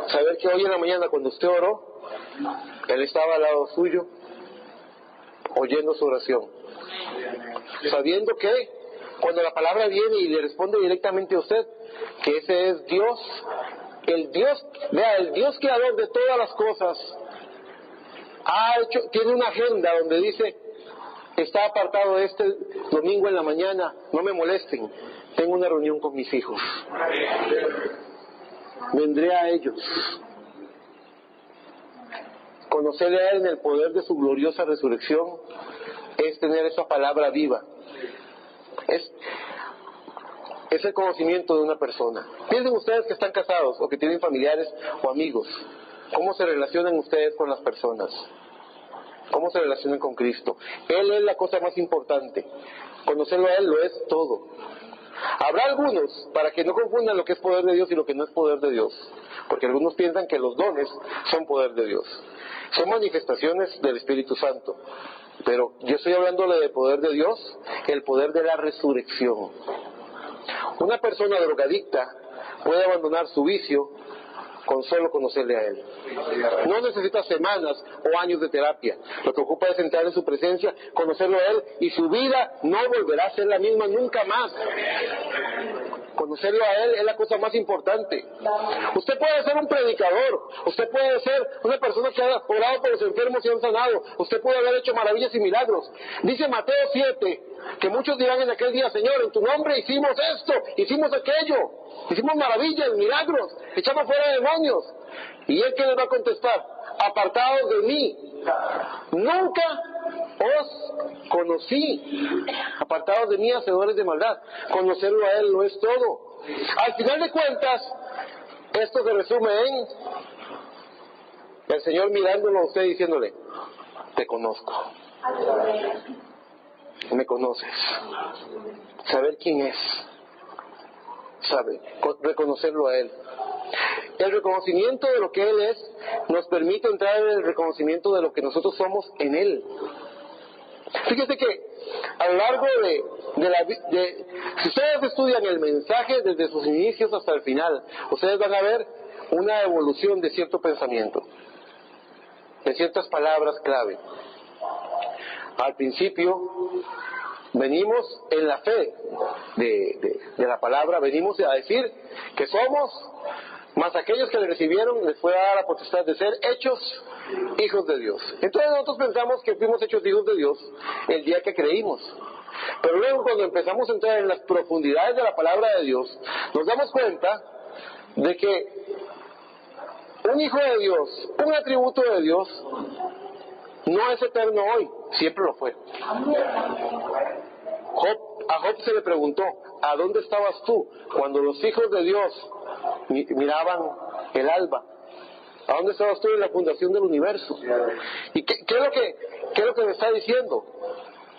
Saber que hoy en la mañana cuando usted oró, Él estaba al lado suyo, oyendo su oración. Sabiendo que cuando la palabra viene y le responde directamente a usted, que ese es Dios, el Dios creador de todas las cosas, tiene una agenda donde dice: está apartado este domingo en la mañana, no me molesten, tengo una reunión con mis hijos, vendré a ellos. Conocerle a Él en el poder de su gloriosa resurrección es tener esa palabra viva, es el conocimiento de una persona. Piensen ustedes que están casados o que tienen familiares o amigos, ¿cómo se relacionan ustedes con las personas? ¿Cómo se relacionan con Cristo? Él es la cosa más importante. Conocerlo a Él lo es todo. Habrá algunos, para que no confundan lo que es poder de Dios y lo que no es poder de Dios, porque algunos piensan que los dones son poder de Dios. Son manifestaciones del Espíritu Santo. Pero yo estoy hablándole de poder de Dios, el poder de la resurrección. Una persona drogadicta puede abandonar su vicio con solo conocerle a Él. No necesita semanas o años de terapia. Lo que ocupa es entrar en su presencia, conocerlo a Él, y su vida no volverá a ser la misma nunca más. Conocerlo a Él es la cosa más importante. Usted puede ser un predicador, usted puede ser una persona que ha orado por los enfermos y han sanado, usted puede haber hecho maravillas y milagros. Dice Mateo 7, que muchos dirán en aquel día: Señor, en tu nombre hicimos esto, hicimos aquello, hicimos maravillas, milagros, echamos fuera demonios. ¿Y Él qué les va a contestar? Apartados de mí, nunca os conocí. Apartados de mí, hacedores de maldad. Conocerlo a Él lo es todo. Al final de cuentas, esto se resume en el Señor mirándolo a usted diciéndole: te conozco, me conoces. Saber quién es, sabe, reconocerlo a Él. El reconocimiento de lo que Él es nos permite entrar en el reconocimiento de lo que nosotros somos en Él. Fíjese que a lo largo si ustedes estudian el mensaje desde sus inicios hasta el final, ustedes van a ver una evolución de cierto pensamiento, de ciertas palabras clave. Al principio venimos en la fe de la palabra, venimos a decir que somos, más aquellos que le recibieron les fue dada la potestad de ser hechos hijos de Dios. Entonces nosotros pensamos que fuimos hechos hijos de Dios el día que creímos. Pero luego, cuando empezamos a entrar en las profundidades de la palabra de Dios, nos damos cuenta de que un hijo de Dios, un atributo de Dios, no es eterno hoy, siempre lo fue. A Job se le preguntó: ¿a dónde estabas tú cuando los hijos de Dios miraban el alba? ¿A dónde estabas tú en la fundación del universo? ¿Y qué es lo que me está diciendo?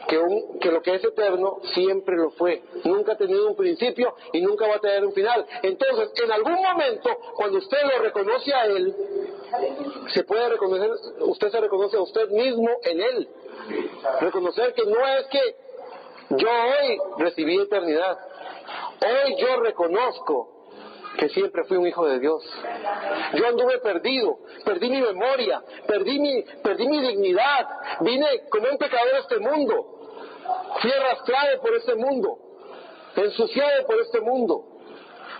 Que lo que es eterno siempre lo fue. Nunca ha tenido un principio y nunca va a tener un final. Entonces, en algún momento, cuando usted lo reconoce a Él, usted se reconoce a usted mismo en Él. Reconocer que no es que yo hoy recibí eternidad. Hoy yo reconozco que siempre fui un hijo de Dios. Yo anduve perdido, perdí mi memoria, perdí mi dignidad, vine como un pecador a este mundo, fui arrastrado por este mundo, ensuciado por este mundo.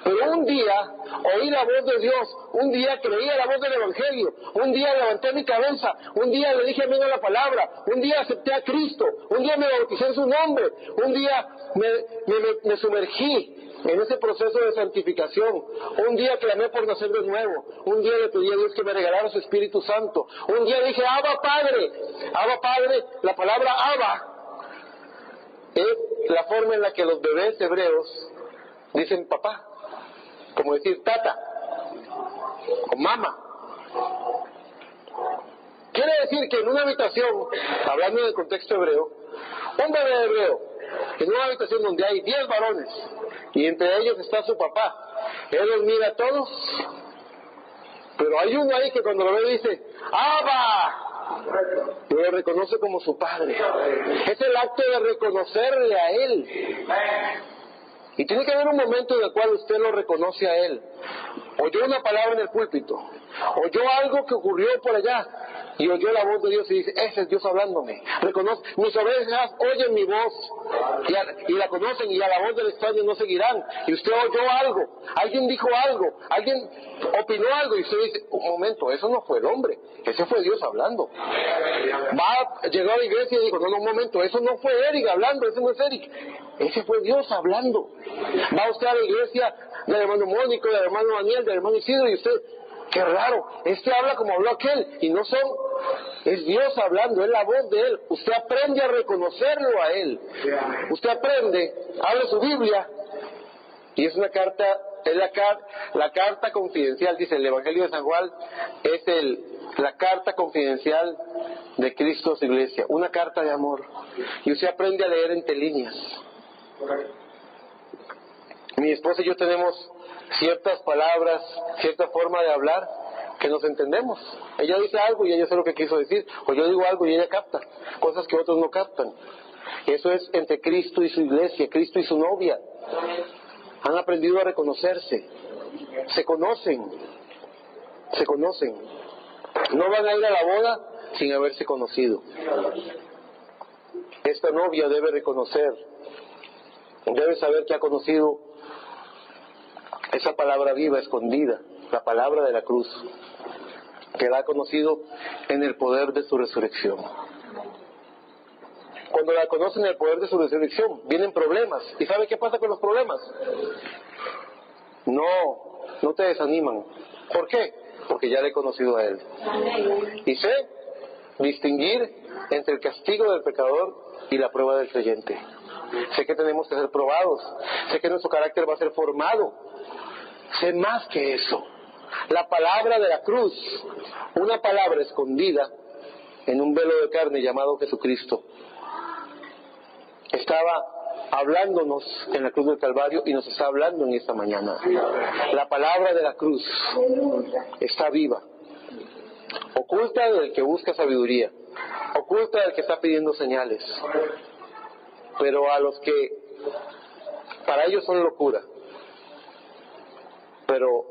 Pero un día oí la voz de Dios, un día creí la voz del Evangelio, un día levanté mi cabeza, un día le dije amén a la palabra, un día acepté a Cristo, un día me bauticé en su nombre, un día me sumergí en ese proceso de santificación, un día clamé por nacer de nuevo, un día le pedí a Dios que me regalara su Espíritu Santo, un día dije Abba Padre. Abba Padre, la palabra Abba es la forma en la que los bebés hebreos dicen papá, como decir tata o mamá. Quiere decir que en una habitación, hablando del contexto hebreo, un bebé hebreo en una habitación donde hay 10 varones, y entre ellos está su papá, Él los mira a todos, pero hay uno ahí que cuando lo ve dice, ¡Abba! Lo reconoce como su padre. Es el acto de reconocerle a Él. Y tiene que haber un momento en el cual usted lo reconoce a Él. Oyó una palabra en el púlpito, oyó algo que ocurrió por allá, y oyó la voz de Dios y dice, ese es Dios hablándome. Reconoce, mis ovejas oyen mi voz, y la conocen, y a la voz del extraño no seguirán. Y usted oyó algo, alguien dijo algo, alguien opinó algo, y usted dice, un momento, eso no fue el hombre, ese fue Dios hablando. Llegó a la iglesia y dijo, no, un momento, eso no fue Eric hablando, ese no es Eric, ese fue Dios hablando. Va usted a la iglesia del hermano Mónico, del hermano Daniel, del hermano Isidro, y usted, qué raro, este habla como habló aquel, y no son, es Dios hablando, es la voz de Él. Usted aprende a reconocerlo a Él. Usted aprende, abre su Biblia, y es una carta, es la carta confidencial, dice el Evangelio de San Juan, es la carta confidencial de Cristo a su iglesia, una carta de amor. Y usted aprende a leer entre líneas. Mi esposa y yo tenemos ciertas palabras, cierta forma de hablar que nos entendemos. Ella dice algo y ella sabe lo que quiso decir, o yo digo algo y ella capta cosas que otros no captan. Eso es entre Cristo y su iglesia, Cristo y su novia. Han aprendido a reconocerse, se conocen. No van a ir a la boda sin haberse conocido. Esta novia debe reconocer, debe saber que ha conocido esa palabra viva, escondida, la palabra de la cruz, que la ha conocido en el poder de su resurrección. Cuando la conocen en el poder de su resurrección, vienen problemas. ¿Y sabe qué pasa con los problemas? No te desaniman. ¿Por qué? Porque ya le he conocido a Él. Y sé distinguir entre el castigo del pecador y la prueba del creyente. Sé que tenemos que ser probados. Sé que nuestro carácter va a ser formado. Sé más que eso. La palabra de la cruz, una palabra escondida en un velo de carne llamado Jesucristo, estaba hablándonos en la cruz del Calvario y nos está hablando en esta mañana. La palabra de la cruz está viva, oculta del que busca sabiduría, oculta del que está pidiendo señales, pero a los que para ellos son locura, pero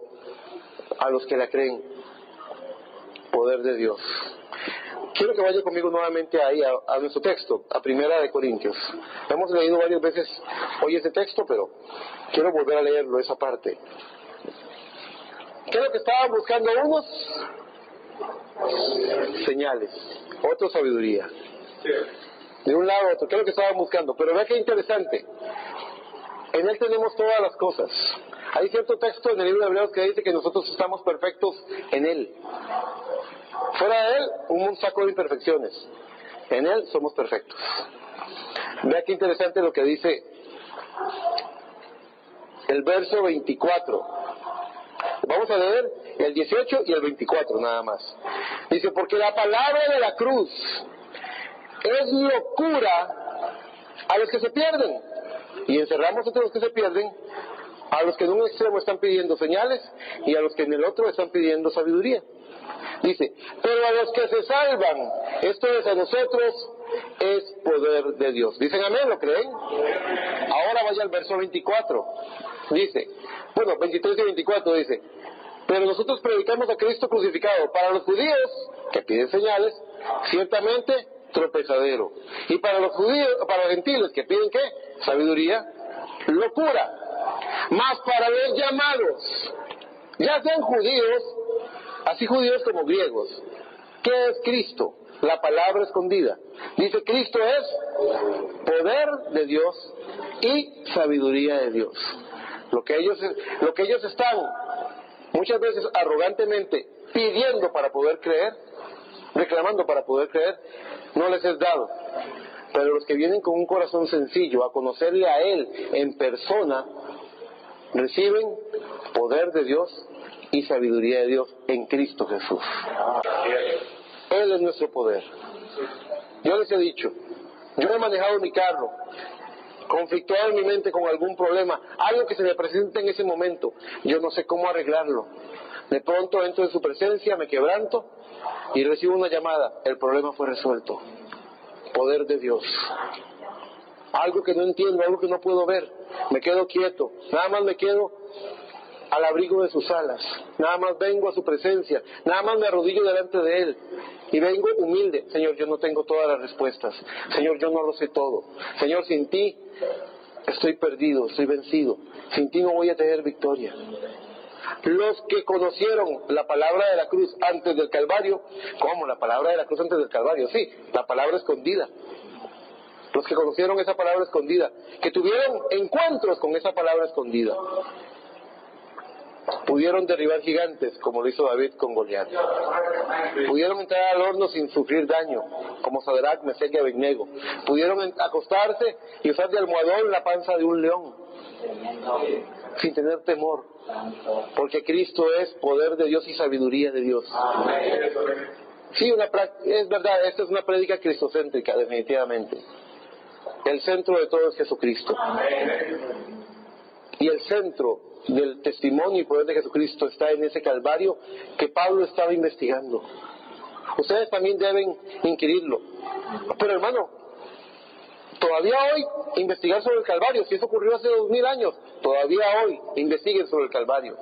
a los que la creen, poder de Dios. Quiero que vaya conmigo nuevamente ahí a nuestro texto, a 1 Corintios. Hemos leído varias veces hoy ese texto, pero quiero volver a leerlo, esa parte. ¿Qué es lo que estaban buscando unos? Señales, otros sabiduría. De un lado a otro, ¿qué es lo que estaban buscando? Pero vea qué interesante. En Él tenemos todas las cosas. Hay cierto texto en el libro de Hebreos que dice que nosotros estamos perfectos en Él. Fuera de Él, un saco de imperfecciones. En Él somos perfectos. Vea qué interesante lo que dice el verso 24. Vamos a leer el 18 y el 24 nada más. Dice, porque la palabra de la cruz es locura a los que se pierden. Y encerramos entre los que se pierden a los que en un extremo están pidiendo señales y a los que en el otro están pidiendo sabiduría. Dice, pero a los que se salvan, esto es a nosotros, es poder de Dios. ¿Dicen amén? ¿Lo creen? Ahora vaya al verso 24. Dice, 23 y 24 dice, pero nosotros predicamos a Cristo crucificado. Para los judíos, que piden señales, ciertamente tropezadero. Y para los judíos, para los gentiles, que piden ¿qué? Sabiduría, locura. Mas para los llamados, ya sean judíos, así judíos como griegos, ¿qué es Cristo? La palabra escondida. Dice, Cristo es poder de Dios y sabiduría de Dios. Lo que ellos están muchas veces arrogantemente pidiendo para poder creer, reclamando para poder creer, no les es dado. Pero los que vienen con un corazón sencillo a conocerle a Él en persona, reciben poder de Dios y sabiduría de Dios en Cristo Jesús. Él es nuestro poder. Yo les he dicho, yo he manejado mi carro conflictuado en mi mente con algún problema, algo que se me presenta en ese momento, yo no sé cómo arreglarlo. De pronto entro en su presencia, me quebranto y recibo una llamada, el problema fue resuelto. Poder de Dios. Algo que no entiendo, algo que no puedo ver, me quedo quieto, nada más me quedo al abrigo de sus alas, nada más vengo a su presencia, nada más me arrodillo delante de Él y vengo humilde. Señor, yo no tengo todas las respuestas, Señor, yo no lo sé todo, Señor, sin ti estoy perdido, estoy vencido, sin ti no voy a tener victoria. Los que conocieron la palabra de la cruz antes del Calvario, ¿cómo la palabra de la cruz antes del Calvario? Sí, la palabra escondida. Los que conocieron esa palabra escondida, que tuvieron encuentros con esa palabra escondida, pudieron derribar gigantes, como lo hizo David con Goliat. Pudieron entrar al horno sin sufrir daño, como Sadrach, Mesec y Abednego. Pudieron acostarse y usar de almohadón la panza de un león, sin tener temor, porque Cristo es poder de Dios y sabiduría de Dios. Sí, es verdad, esta es una prédica cristocéntrica, definitivamente. El centro de todo es Jesucristo. Y el centro del testimonio y poder de Jesucristo está en ese Calvario que Pablo estaba investigando. Ustedes también deben inquirirlo. Pero hermano, todavía hoy investigar sobre el Calvario, si eso ocurrió hace 2000 años, todavía hoy investiguen sobre el Calvario.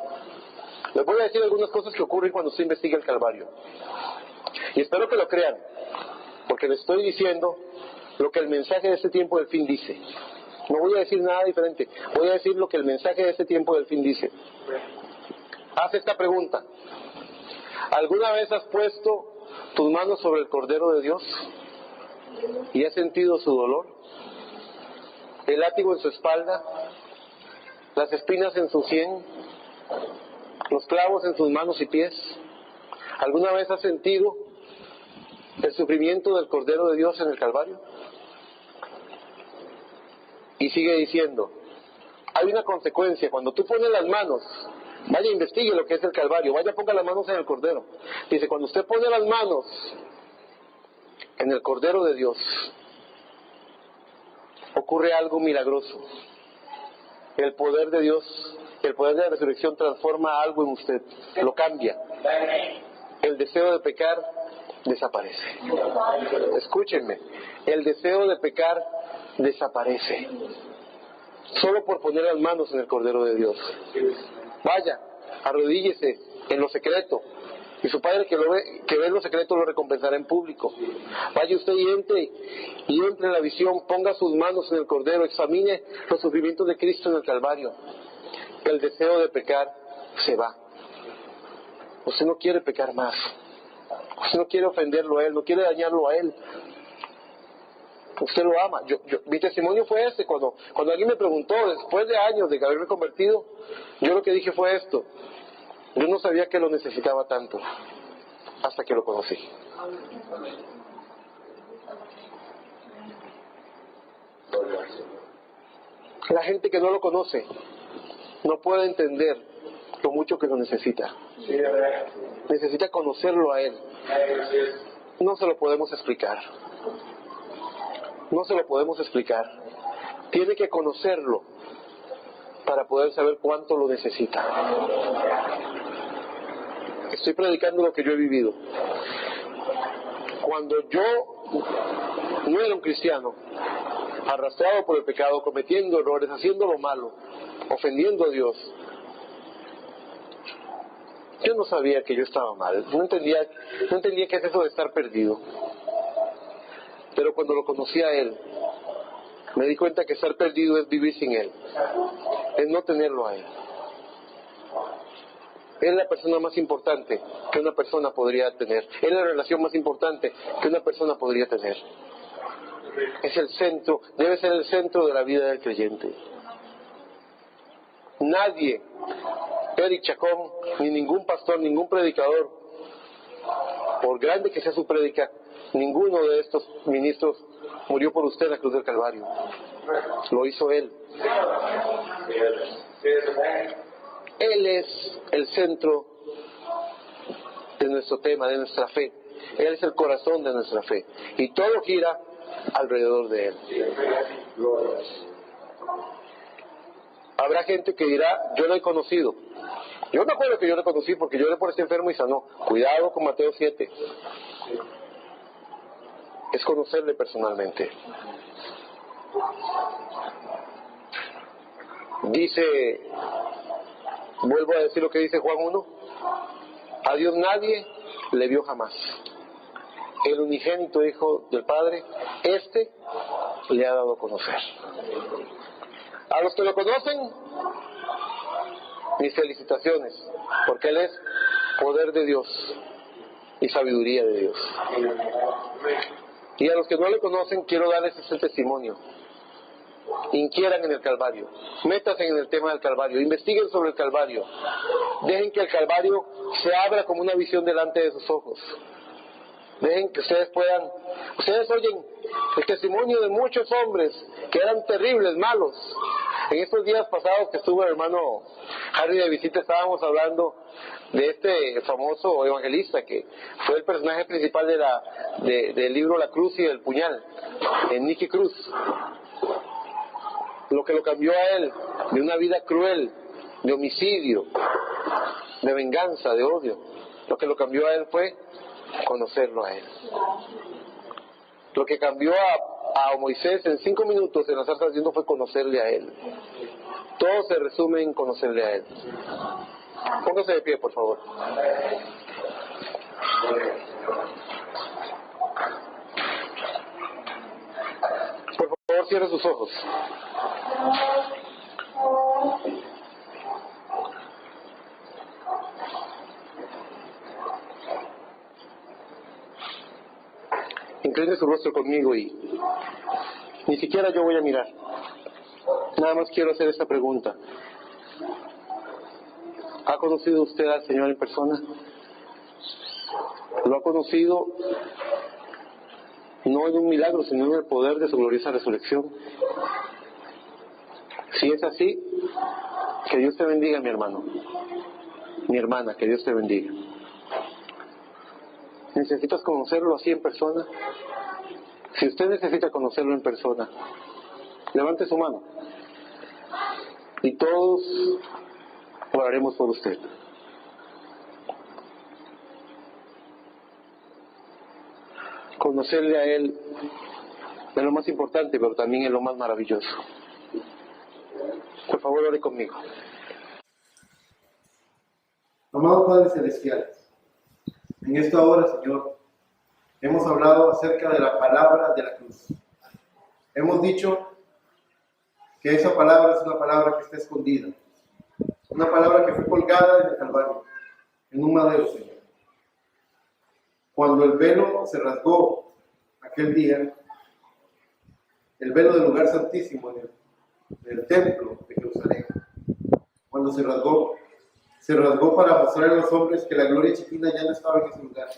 Les voy a decir algunas cosas que ocurren cuando se investiga el Calvario. Y espero que lo crean, porque les estoy diciendo lo que el mensaje de este tiempo del fin dice. No voy a decir nada diferente, voy a decir lo que el mensaje de este tiempo del fin dice. Haz esta pregunta: ¿alguna vez has puesto tus manos sobre el Cordero de Dios y has sentido su dolor? El látigo en su espalda, las espinas en su sien, los clavos en sus manos y pies. ¿Alguna vez has sentido el sufrimiento del Cordero de Dios en el Calvario? Y sigue diciendo, hay una consecuencia. Cuando tú pones las manos, vaya, investigue lo que es el Calvario, vaya, ponga las manos en el Cordero. Dice, cuando usted pone las manos en el Cordero de Dios, ocurre algo milagroso. El poder de Dios, el poder de la resurrección transforma algo en usted, lo cambia. El deseo de pecar desaparece. Escúchenme, el deseo de pecar desaparece solo por poner las manos en el Cordero de Dios. Vaya, arrodíllese en lo secreto y su Padre que ve en lo secreto lo recompensará en público. Vaya usted y entre en la visión, ponga sus manos en el Cordero, examine los sufrimientos de Cristo en el Calvario. El deseo de pecar se va. Usted no quiere pecar más, usted no quiere ofenderlo a Él, no quiere dañarlo a Él. Usted lo ama. Mi testimonio fue este. Cuando alguien me preguntó, después de años de haberme convertido, yo lo que dije fue esto: yo no sabía que lo necesitaba tanto hasta que lo conocí. La gente que no lo conoce no puede entender lo mucho que lo necesita. Necesita conocerlo a Él. No se lo podemos explicar. No se lo podemos explicar. Tiene que conocerlo para poder saber cuánto lo necesita. Estoy predicando lo que yo he vivido. Cuando yo no era un cristiano, arrastrado por el pecado, cometiendo errores, haciendo lo malo, ofendiendo a Dios, yo no sabía que yo estaba mal. No entendía qué es eso de estar perdido. Pero cuando lo conocí a Él, me di cuenta que estar perdido es vivir sin Él, es no tenerlo a Él. Es la persona más importante que una persona podría tener. Es la relación más importante que una persona podría tener. Es el centro, debe ser el centro de la vida del creyente. Nadie, Eric Chacón, ni ningún pastor, ningún predicador, por grande que sea su prédica, ninguno de estos ministros murió por usted en la cruz del Calvario. Lo hizo Él. Él es el centro de nuestro tema, de nuestra fe. Él es el corazón de nuestra fe. Y todo gira alrededor de Él. Habrá gente que dirá, yo lo he conocido. Yo me acuerdo que yo lo conocí porque yo le por este enfermo y sanó. Cuidado con Mateo 7. Es conocerle personalmente. Dice, vuelvo a decir lo que dice Juan 1, a Dios nadie le vio jamás. El unigénito Hijo del Padre, este le ha dado a conocer. A los que lo conocen, mis felicitaciones, porque Él es poder de Dios y sabiduría de Dios. Y a los que no le conocen, quiero darles ese testimonio. Inquieran en el Calvario, métanse en el tema del Calvario, investiguen sobre el Calvario, dejen que el Calvario se abra como una visión delante de sus ojos, dejen que ustedes oyen el testimonio de muchos hombres que eran terribles, malos. En estos días pasados que estuvo el hermano Harry de visita, estábamos hablando de este famoso evangelista que fue el personaje principal del libro La Cruz y el Puñal, Nicky Cruz. Lo que lo cambió a él de una vida cruel, de homicidio, de venganza, de odio, lo que lo cambió a él fue conocerlo a él. Lo que cambió a Moisés en 5 minutos en la zarza ardiendo fue conocerle a él. Todo se resume en conocerle a él. Póngase de pie, por favor. Por favor, cierre sus ojos. Incline su rostro conmigo y ni siquiera yo voy a mirar. Nada más quiero hacer esta pregunta. ¿Ha conocido usted al Señor en persona? ¿Lo ha conocido no en un milagro, sino en el poder de su gloriosa resurrección? Si es así, que Dios te bendiga, mi hermano, mi hermana, que Dios te bendiga. ¿Necesitas conocerlo así en persona? Si usted necesita conocerlo en persona, levante su mano y todos oraremos por usted. Conocerle a Él es lo más importante, pero también es lo más maravilloso. Por favor, ore conmigo. Amados Padres Celestiales, en esta hora, Señor, hemos hablado acerca de la palabra de la cruz. Hemos dicho que esa palabra es una palabra que está escondida, una palabra que fue colgada en el Calvario, en un madero, Señor. Cuando el velo se rasgó aquel día, el velo del lugar santísimo del templo de Jerusalén, cuando se rasgó para mostrar a los hombres que la gloria chiquina ya no estaba en ese lugar,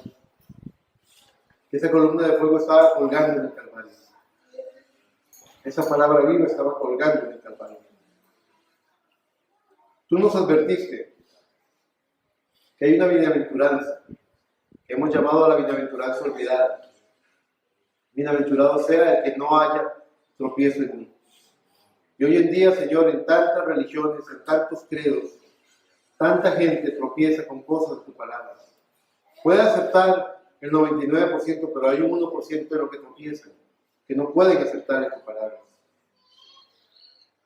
que esa columna de fuego estaba colgando en el Calvario, esa palabra viva estaba colgando en el Calvario. Tú nos advertiste que hay una bienaventuranza, que hemos llamado a la bienaventuranza olvidada. Bienaventurado sea el que no haya tropiezo en mí. Y hoy en día, Señor, en tantas religiones, en tantos credos, tanta gente tropieza con cosas de tu palabra. Puede aceptar el 99%, pero hay un 1% de lo que tropiezan, que no pueden aceptar en tu palabra.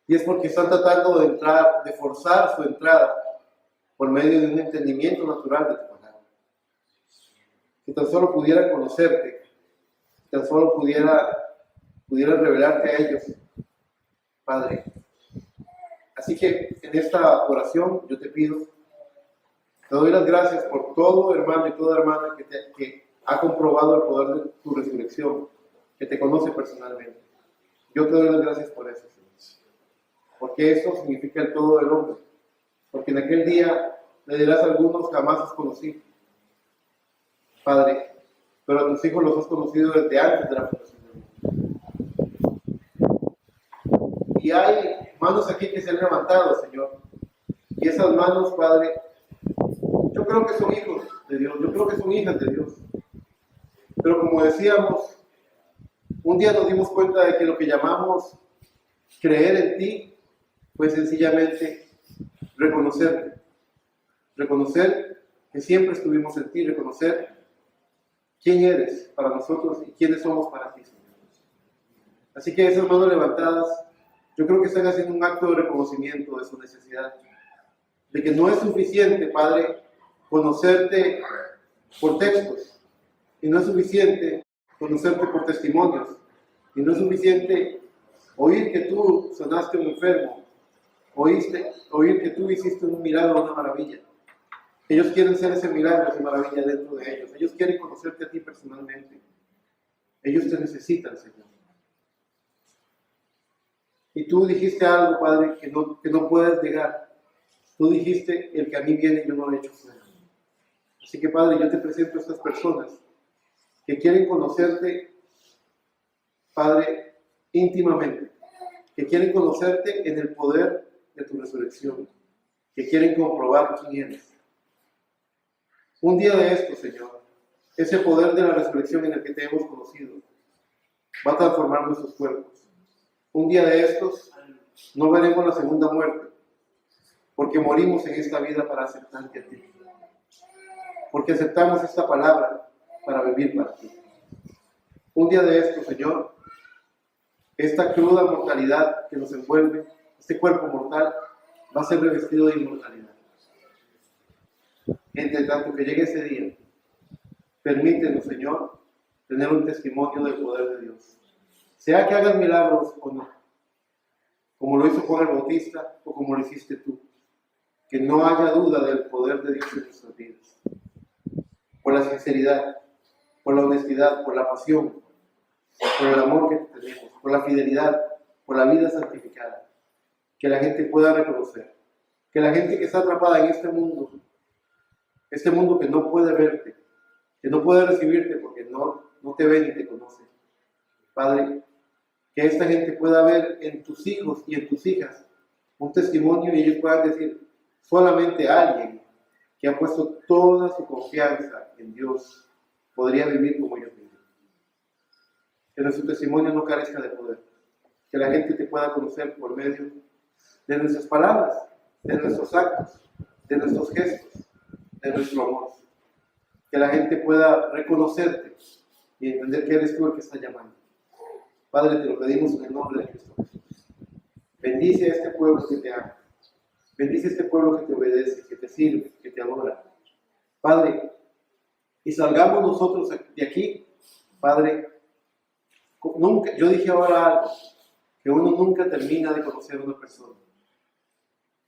Y es porque están tratando de entrar, de forzar su entrada por medio de un entendimiento natural de tu palabra. Si tan solo pudieran conocerte, si tan solo pudieran revelarte a ellos, Padre. Así que en esta oración yo te pido, te doy las gracias por todo hermano y toda hermana que ha comprobado el poder de tu resurrección, que te conoce personalmente. Yo te doy las gracias por eso, Señor. Porque eso significa el todo del hombre. Porque en aquel día le dirás a algunos jamás os conocí, Padre, pero a tus hijos los has conocido desde antes de la fundación del mundo. Y hay manos aquí que se han levantado, Señor. Y esas manos, Padre, yo creo que son hijos de Dios, yo creo que son hijas de Dios. Pero como decíamos, un día nos dimos cuenta de que lo que llamamos creer en ti pues sencillamente reconocerte. Reconocer que siempre estuvimos en ti, reconocer quién eres para nosotros y quiénes somos para ti, Señor. Así que esas manos levantadas, yo creo que están haciendo un acto de reconocimiento de su necesidad, de que no es suficiente, Padre, conocerte por textos, y no es suficiente conocerte por testimonios, y no es suficiente oír que tú sanaste a un enfermo, oír que tú hiciste un milagro, una maravilla. Ellos quieren ser ese milagro, esa maravilla dentro de ellos. Ellos quieren conocerte a ti personalmente. Ellos te necesitan, Señor. Y tú dijiste algo, Padre, que no puedes negar. Tú dijiste, el que a mí viene, yo no lo he hecho fuera. Así que, Padre, yo te presento a estas personas que quieren conocerte, Padre, íntimamente, que quieren conocerte en el poder de tu resurrección, que quieren comprobar quién eres. Un día de esto, Señor, ese poder de la resurrección en el que te hemos conocido va a transformar nuestros cuerpos. Un día de estos no veremos la segunda muerte, porque morimos en esta vida para aceptarte a ti, porque aceptamos esta palabra para vivir para ti. Un día de esto, Señor, esta cruda mortalidad que nos envuelve, este cuerpo mortal, va a ser revestido de inmortalidad. Entre tanto que llegue ese día, permítenos, Señor, tener un testimonio del poder de Dios. Sea que hagas milagros o no, como lo hizo Juan el Bautista o como lo hiciste tú, que no haya duda del poder de Dios en nuestras vidas. Por la sinceridad, por la honestidad, por la pasión, por el amor que tenemos, por la fidelidad, por la vida santificada, que la gente pueda reconocer, que la gente que está atrapada en este mundo que no puede verte, que no puede recibirte porque no te ve ni te conoce, Padre, que esta gente pueda ver en tus hijos y en tus hijas un testimonio y ellos puedan decir, solamente alguien que ha puesto toda su confianza en Dios podría vivir como ellos viven. Que nuestro testimonio no carezca de poder, que la gente te pueda conocer por medio de nuestras palabras, de nuestros actos, de nuestros gestos, de nuestro amor. Que la gente pueda reconocerte y entender que eres tú el que está llamando. Padre, te lo pedimos en el nombre de Cristo Jesús. Bendice a este pueblo que te ama. Bendice a este pueblo que te obedece, que te sirve, que te adora. Padre, y salgamos nosotros de aquí, Padre. Nunca, yo dije ahora algo, que uno nunca termina de conocer a una persona.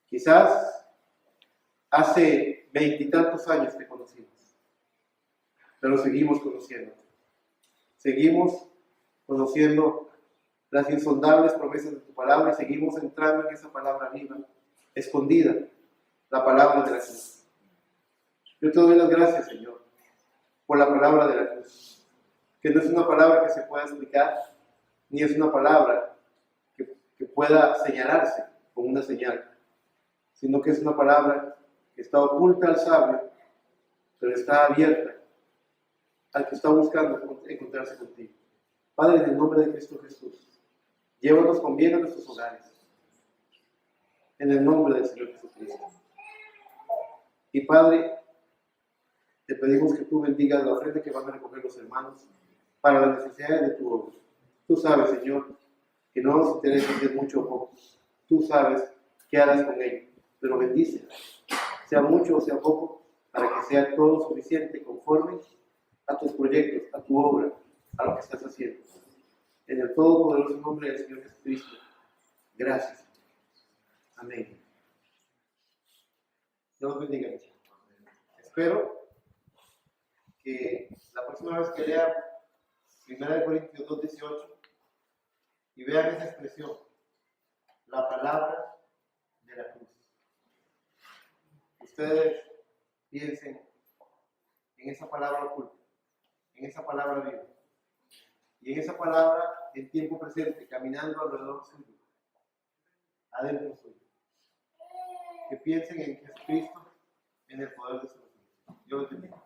Quizás hace 20 y tantos años te conocimos, pero seguimos conociéndote. Seguimos conociendo las insondables promesas de tu palabra y seguimos entrando en esa palabra viva, escondida, la palabra de la cruz. Yo te doy las gracias, Señor, por la palabra de la cruz, que no es una palabra que se pueda explicar, ni es una palabra que pueda señalarse con una señal, sino que es una palabra que está oculta al sabio, pero está abierta al que está buscando encontrarse contigo. Padre, en el nombre de Cristo Jesús, llévanos con bien a nuestros hogares, en el nombre del Señor Jesucristo. Y Padre, te pedimos que tú bendigas la ofrenda que van a recoger los hermanos para las necesidades de tu obra. Tú sabes, Señor, que no nos interesa si es mucho o poco. Tú sabes qué harás con ello, pero bendícela, sea mucho o sea poco, para que sea todo suficiente conforme a tus proyectos, a tu obra, a lo que estás haciendo. En el todopoderoso nombre del Señor Jesucristo. Gracias. Amén. Dios los bendiga. Espero que la próxima vez que lea 1 Corintios 2:18 y vean esa expresión, la palabra de la cruz, ustedes piensen en esa palabra oculta, en esa palabra viva, y en esa palabra en tiempo presente, caminando alrededor suyo, adentro suyo. Que piensen en Jesucristo, en el poder de su Dios. Dios les bendiga.